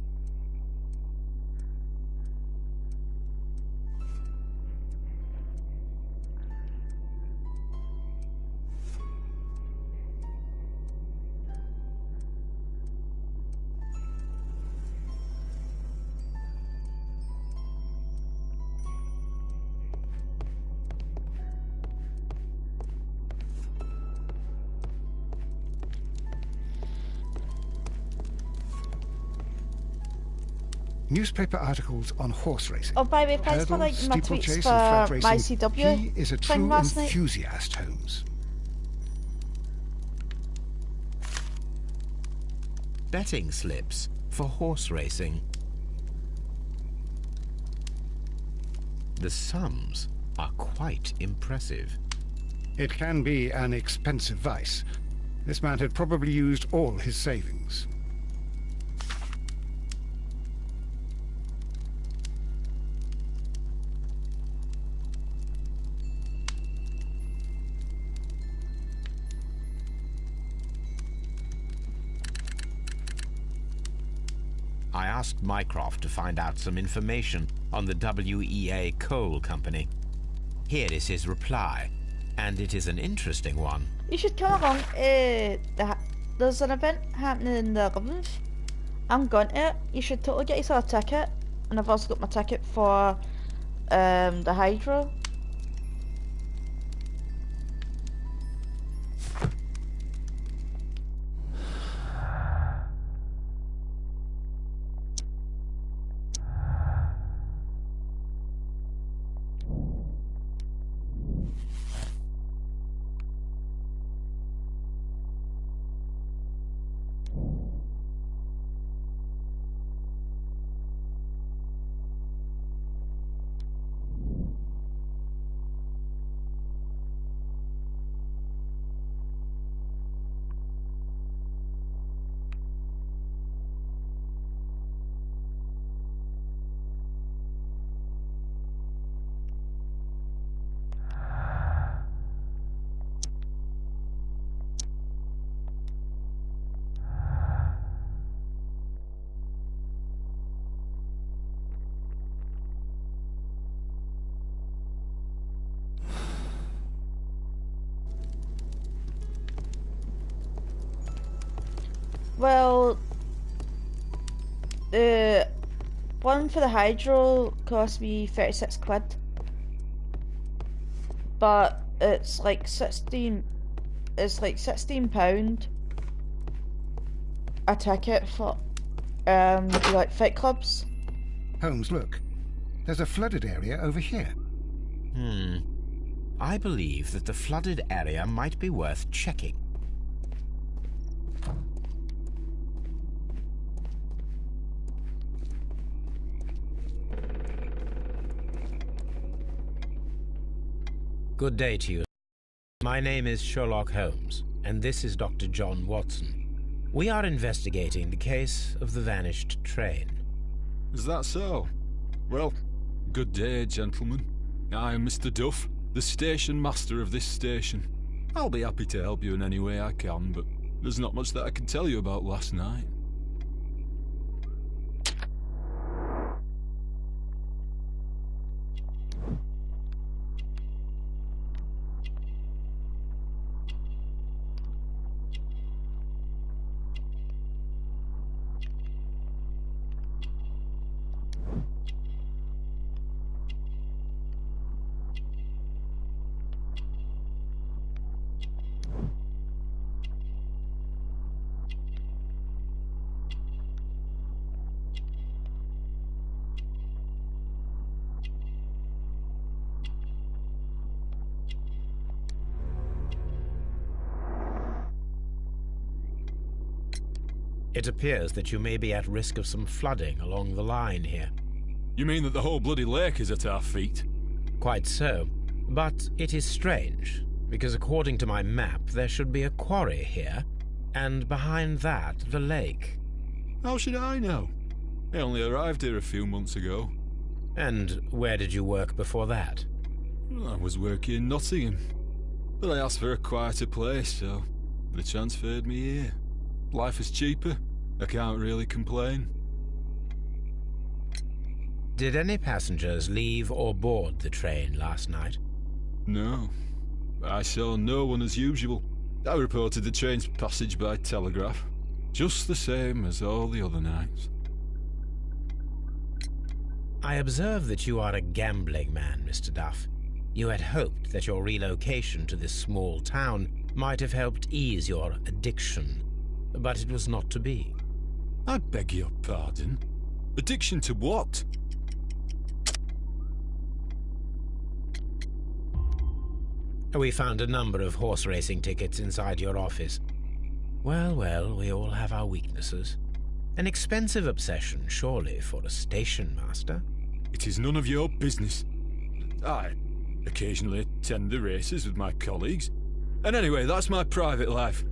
Newspaper articles on horse racing. Oh, by the way, thanks for Hurdles, liking my steeplechase, tweets and flat for my racing. CW He is a thing true last night. enthusiast, Holmes. Betting slips for horse racing. The sums are quite impressive. It can be an expensive vice. This man had probably used all his savings. I asked Mycroft to find out some information on the WEA Coal Company. Here is his reply, and it is an interesting one. You should come along. There's an event happening in the 11th. I'm going to it. You should totally get yourself a ticket. And I've also got my ticket for the Hydro. Well, one for the Hydro cost me 36 quid. But it's like 16, it's like £16 a ticket for, like fight clubs. Holmes, look. There's a flooded area over here. I believe that the flooded area might be worth checking. Good day to you. My name is Sherlock Holmes, and this is Dr. John Watson. We are investigating the case of the vanished train. Is that so? Well, good day, gentlemen. I am Mr. Duff, the station master of this station. I'll be happy to help you in any way I can, but there's not much that I can tell you about last night. It appears that you may be at risk of some flooding along the line here. You mean that the whole bloody lake is at our feet? Quite so. But it is strange, because according to my map, there should be a quarry here, and behind that, the lake. How should I know? I only arrived here a few months ago. And where did you work before that? I was working in Nottingham, but I asked for a quieter place, so they transferred me here. Life is cheaper. I can't really complain. Did any passengers leave or board the train last night? No. I saw no one as usual. I reported the train's passage by telegraph, just the same as all the other nights. I observe that you are a gambling man, Mr. Duff. You had hoped that your relocation to this small town might have helped ease your addiction, but it was not to be. I beg your pardon? Addiction to what? We found a number of horse racing tickets inside your office. Well, well, we all have our weaknesses. An expensive obsession, surely, for a station master. It is none of your business. I occasionally attend the races with my colleagues. And anyway, that's my private life.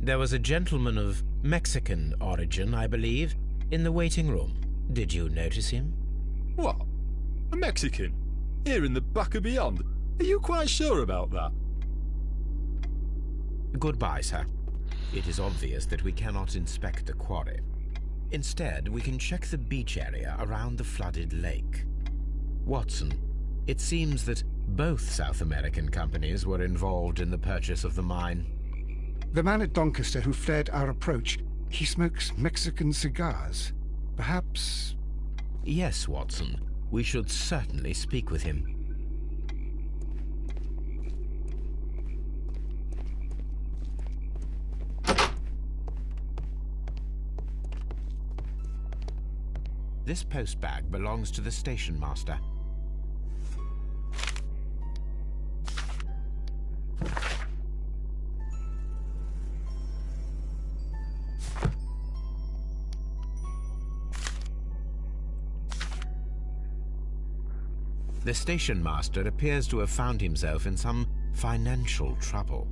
There was a gentleman of Mexican origin, I believe, in the waiting room. Did you notice him? What? A Mexican? Here in the back of beyond? Are you quite sure about that? Goodbye, sir. It is obvious that we cannot inspect the quarry. Instead, we can check the beach area around the flooded lake. Watson, it seems that both South American companies were involved in the purchase of the mine. The man at Doncaster who fled our approach, he smokes Mexican cigars. Perhaps... Yes, Watson. We should certainly speak with him. This postbag belongs to the station master. The station master appears to have found himself in some financial trouble.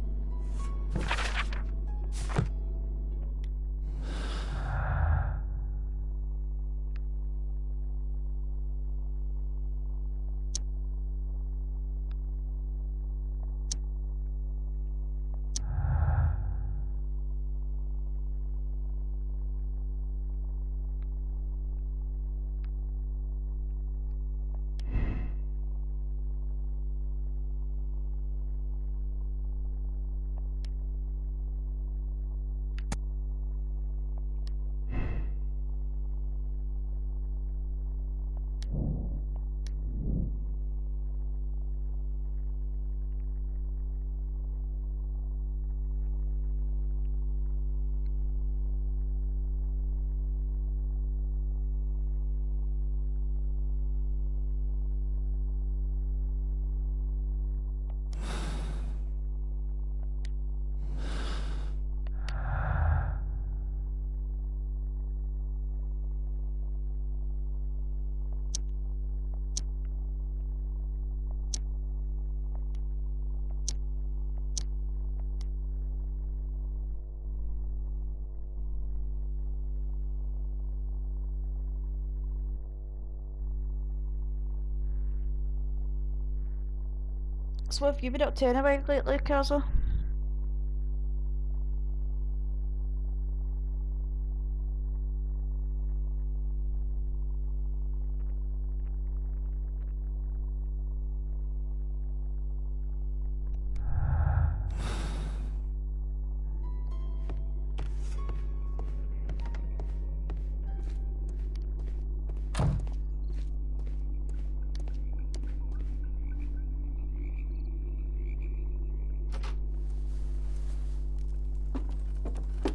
So have you been up to anyway lately, Kazo?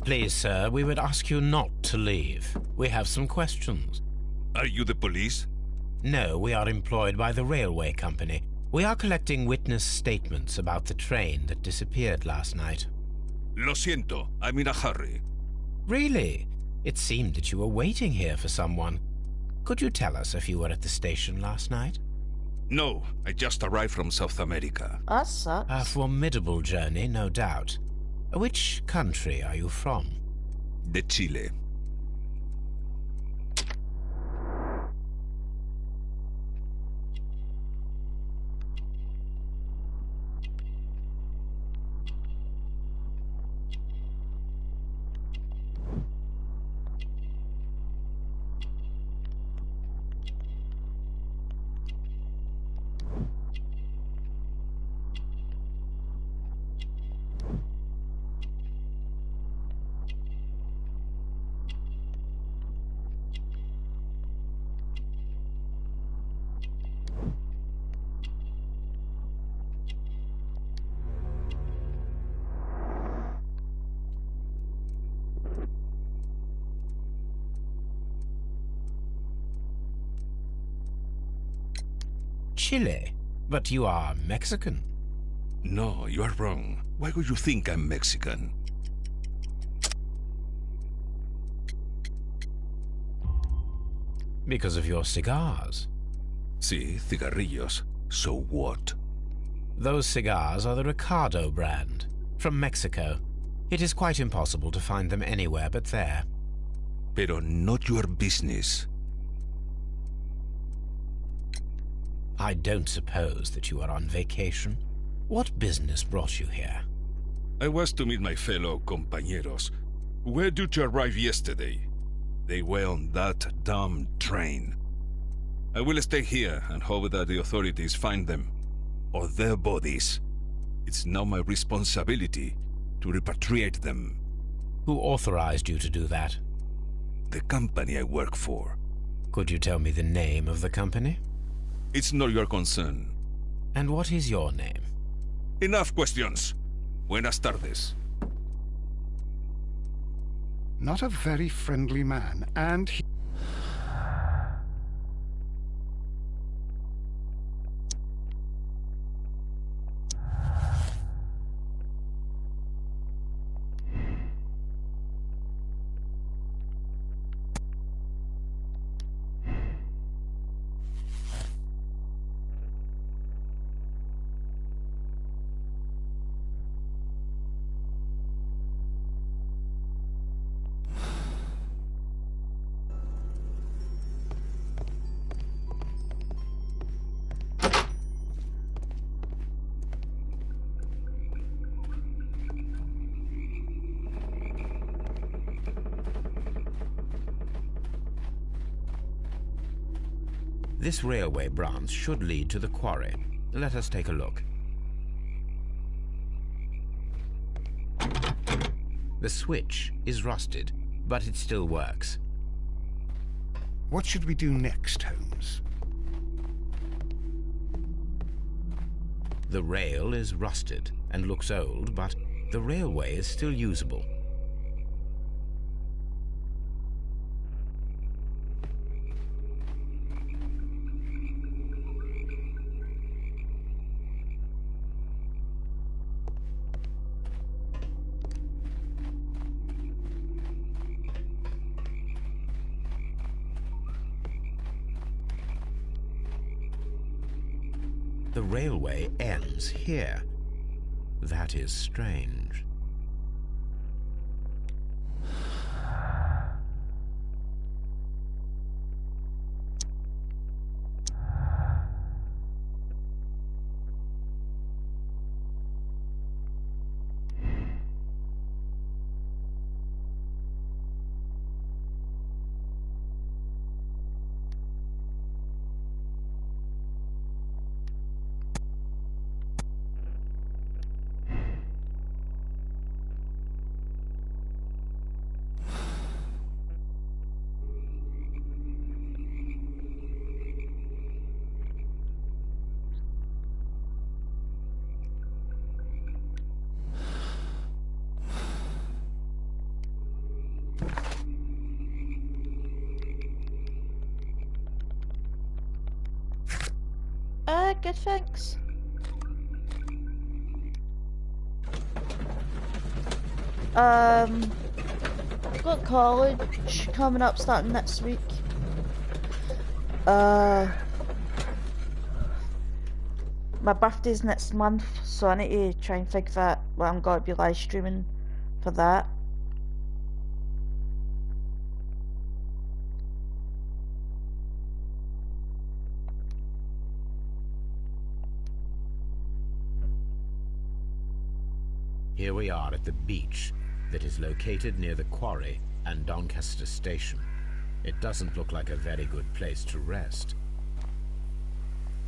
Please, sir, we would ask you not to leave. We have some questions. Are you the police? No, we are employed by the railway company. We are collecting witness statements about the train that disappeared last night. Lo siento, I'm in a hurry. Really? It seemed that you were waiting here for someone. Could you tell us if you were at the station last night? No, I just arrived from South America. That sucks. A formidable journey, no doubt. Which country are you from? de Chile. Chile? But you are Mexican. No, you are wrong. Why would you think I'm Mexican? Because of your cigars. Sí, cigarrillos. So what? Those cigars are the Ricardo brand, from Mexico. It is quite impossible to find them anywhere but there. Pero not your business. I don't suppose that you are on vacation. What business brought you here? I was to meet my fellow compañeros. Where did you arrive yesterday? They were on that damn train. I will stay here and hope that the authorities find them, or their bodies. It's now my responsibility to repatriate them. Who authorized you to do that? The company I work for. Could you tell me the name of the company? It's not your concern. And what is your name? Enough questions. Buenas tardes. Not a very friendly man, and he... This railway branch should lead to the quarry. Let us take a look. The switch is rusted, but it still works. What should we do next, Holmes? The rail is rusted and looks old, but the railway is still usable. The railway ends here. That is strange. Good, thanks. Got college coming up starting next week. My birthday's next month, so I need to try and figure out what I'm going to be live streaming for that. Here we are at the beach that is located near the quarry and Doncaster Station. It doesn't look like a very good place to rest.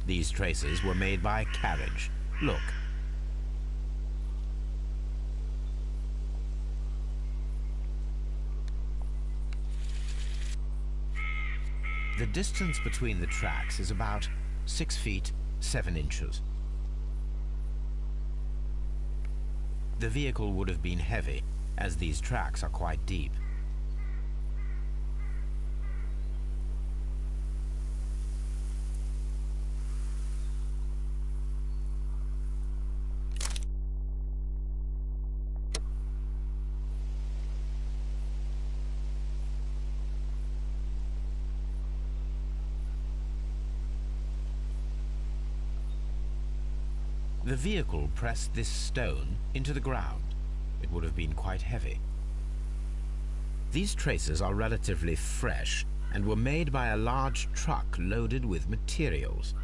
These traces were made by a carriage. Look. The distance between the tracks is about 6 feet, 7 inches. The vehicle would have been heavy, as these tracks are quite deep. The vehicle pressed this stone into the ground. It would have been quite heavy. These traces are relatively fresh and were made by a large truck loaded with materials.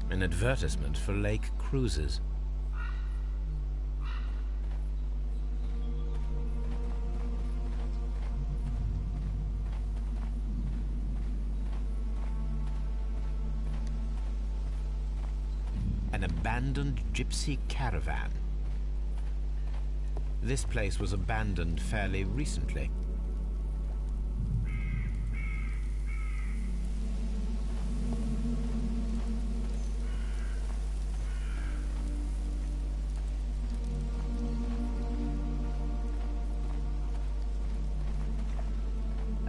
An advertisement for lake cruises. An abandoned gypsy caravan. This place was abandoned fairly recently.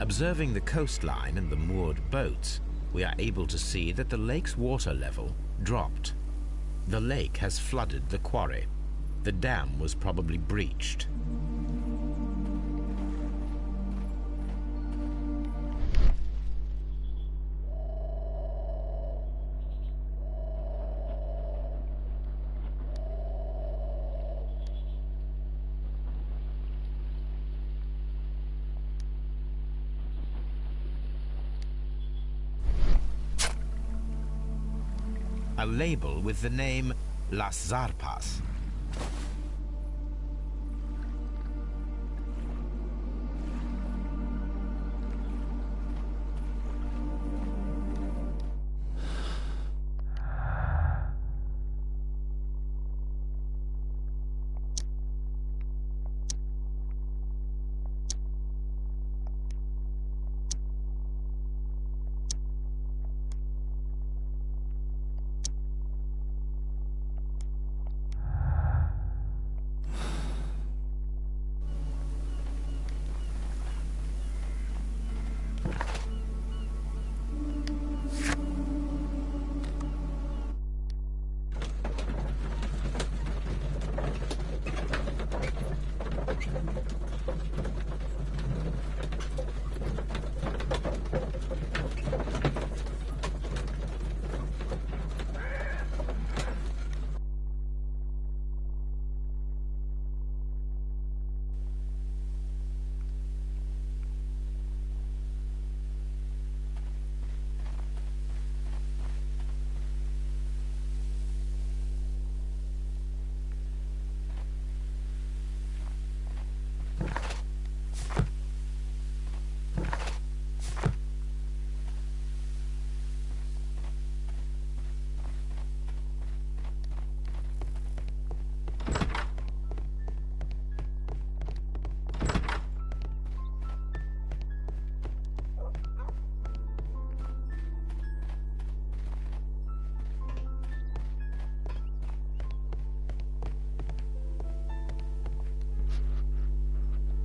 Observing the coastline and the moored boats, we are able to see that the lake's water level dropped. The lake has flooded the quarry. The dam was probably breached. A label with the name Las Zarpas.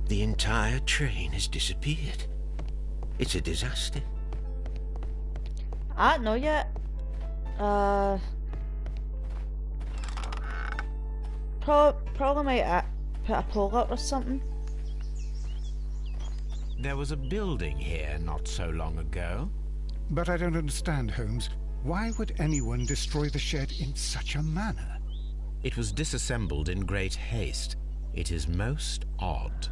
The entire train has disappeared. It's a disaster. I don't know yet. Probably might put a poll up or something. There was a building here not so long ago. But I don't understand, Holmes. Why would anyone destroy the shed in such a manner? It was disassembled in great haste. It is most odd.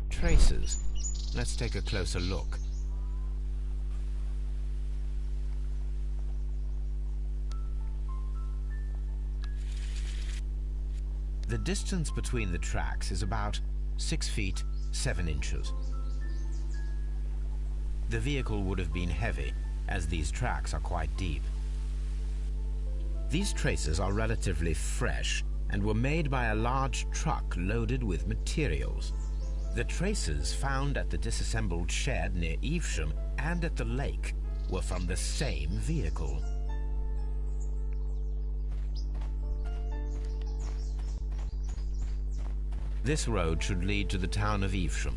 Traces. Let's take a closer look. The distance between the tracks is about 6 feet 7 inches. The vehicle would have been heavy, as these tracks are quite deep. These traces are relatively fresh and were made by a large truck loaded with materials. The traces found at the disassembled shed near Evesham and at the lake were from the same vehicle. This road should lead to the town of Evesham.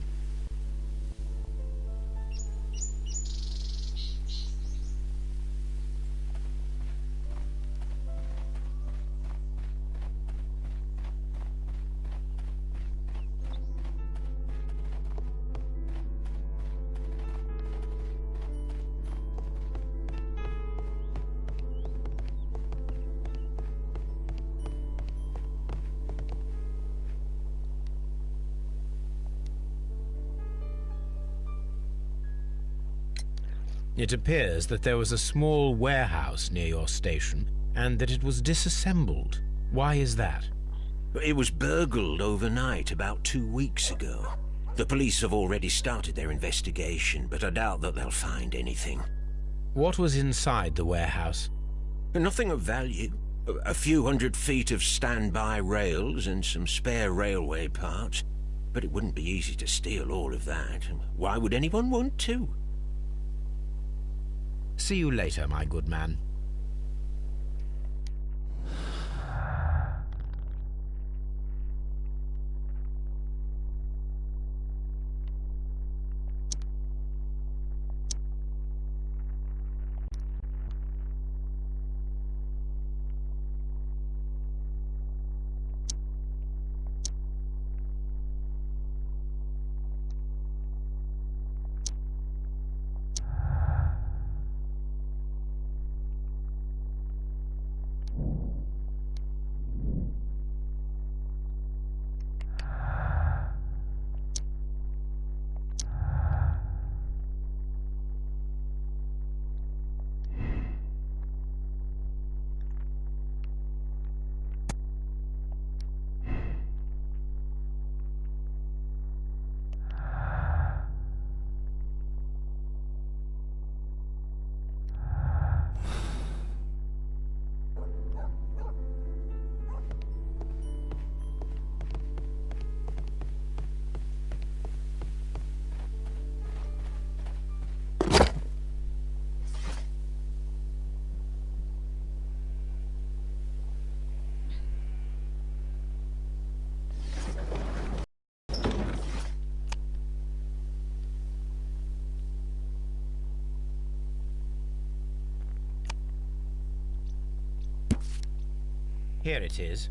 It appears that there was a small warehouse near your station and that it was disassembled. Why is that? It was burgled overnight about 2 weeks ago. The police have already started their investigation, but I doubt that they'll find anything. What was inside the warehouse? Nothing of value. A few 100 feet of standby rails and some spare railway parts. But it wouldn't be easy to steal all of that. Why would anyone want to? See you later, my good man. Here it is.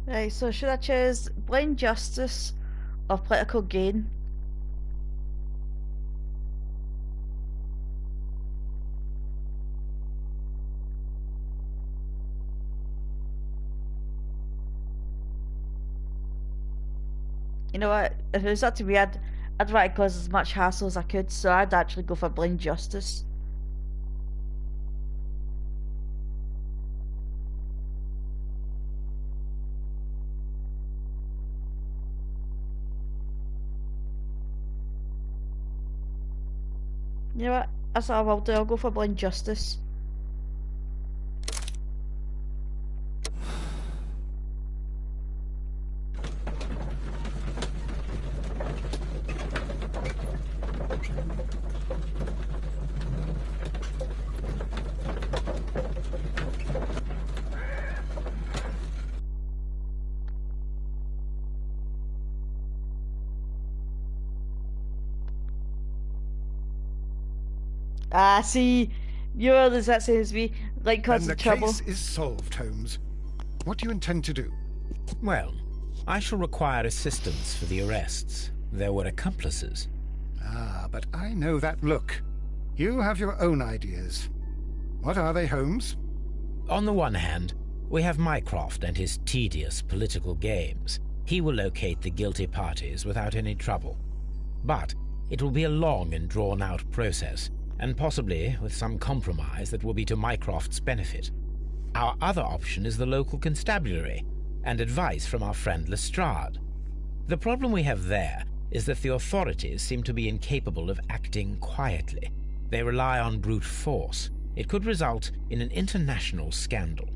Right, so should I choose blind justice or political gain? You know what? If it was up to me, I'd rather cause as much hassle as I could, so I'd actually go for blind justice. You know what? That's what I will do. I'll go for blind justice. Ah, see, you're the exact same as me, like Then causing the trouble. case is solved, Holmes. What do you intend to do? Well, I shall require assistance for the arrests. There were accomplices. Ah, but I know that look. You have your own ideas. What are they, Holmes? On the one hand, we have Mycroft and his tedious political games. He will locate the guilty parties without any trouble. But it will be a long and drawn-out process, and possibly with some compromise that will be to Mycroft's benefit. Our other option is the local constabulary, and advice from our friend Lestrade. The problem we have there is that the authorities seem to be incapable of acting quietly. They rely on brute force. It could result in an international scandal.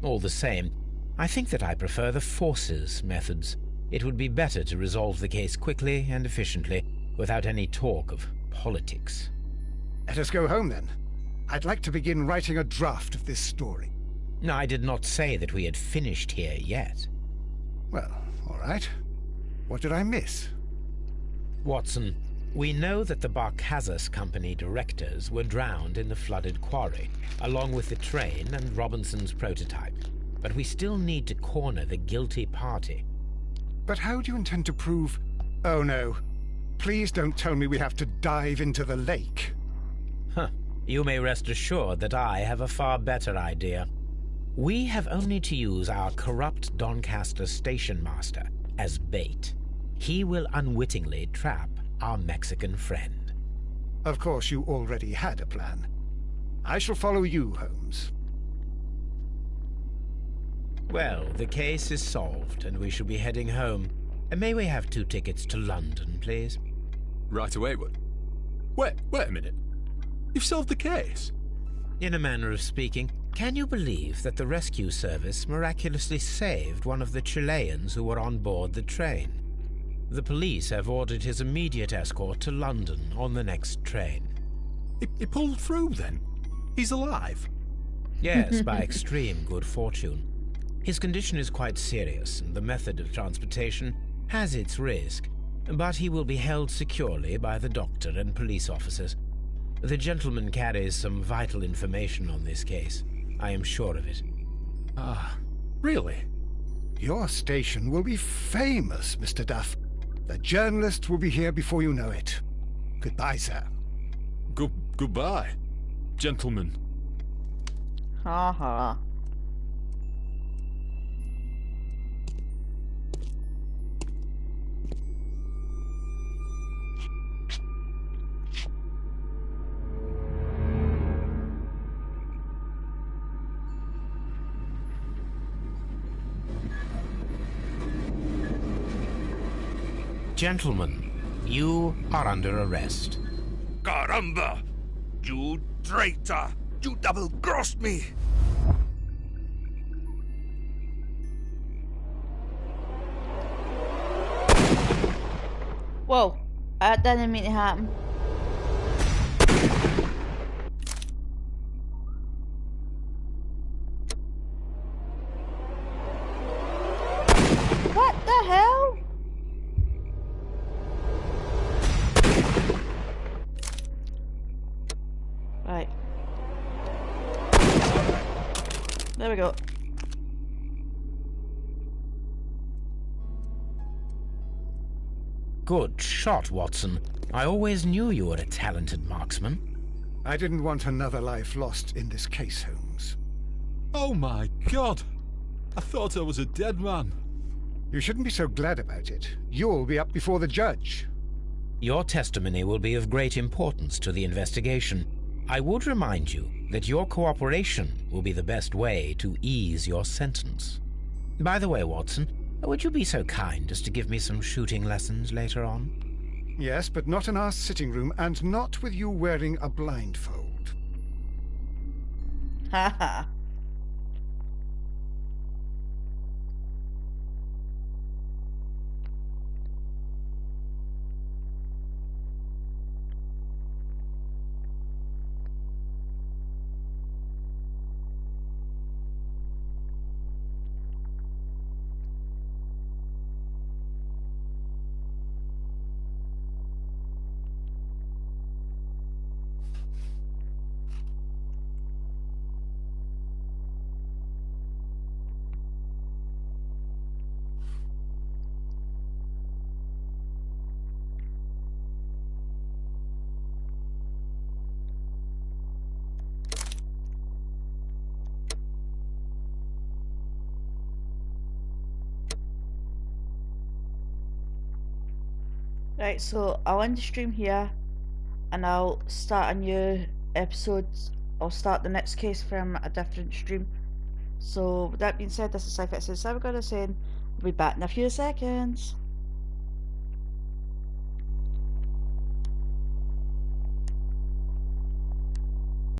All the same, I think that I prefer the forces methods. It would be better to resolve the case quickly and efficiently, without any talk of politics. Let us go home, then. I'd like to begin writing a draft of this story. No, I did not say that we had finished here yet. Well, all right. What did I miss? Watson, we know that the Barkazas Company directors were drowned in the flooded quarry, along with the train and Robinson's prototype. But we still need to corner the guilty party. But how do you intend to prove... Oh, no. Please don't tell me we have to dive into the lake. Huh. You may rest assured that I have a far better idea. We have only to use our corrupt Doncaster station master as bait. He will unwittingly trap our Mexican friend. Of course, you already had a plan. I shall follow you, Holmes. Well, the case is solved, and we shall be heading home. May we have 2 tickets to London, please? Right away, Wood. Wait a minute. You've solved the case? In a manner of speaking, can you believe that the rescue service miraculously saved one of the Chileans who were on board the train? The police have ordered his immediate escort to London on the next train. He pulled through, then? He's alive? Yes, by extreme good fortune. His condition is quite serious, and the method of transportation has its risk, but he will be held securely by the doctor and police officers. The gentleman carries some vital information on this case. I am sure of it. Ah, really? Your station will be famous, Mr. Duff. The journalists will be here before you know it. Goodbye, sir. Goodbye, gentlemen. Ha ha. Gentlemen, you are under arrest. Caramba! You traitor! You double-crossed me! Whoa, that didn't mean to happen. What the hell? Right. There we go. Good shot, Watson. I always knew you were a talented marksman. I didn't want another life lost in this case, Holmes. Oh my God! I thought I was a dead man. You shouldn't be so glad about it. You'll be up before the judge. Your testimony will be of great importance to the investigation. I would remind you that your cooperation will be the best way to ease your sentence. By the way, Watson, would you be so kind as to give me some shooting lessons later on? Yes, but not in our sitting room, and not with you wearing a blindfold. Haha. Right, so I'll end the stream here, and I'll start a new episode. I'll start the next case from a different stream. So, with that being said, this is Cyphyxia Cybergoddess saying, I'll be back in a few seconds.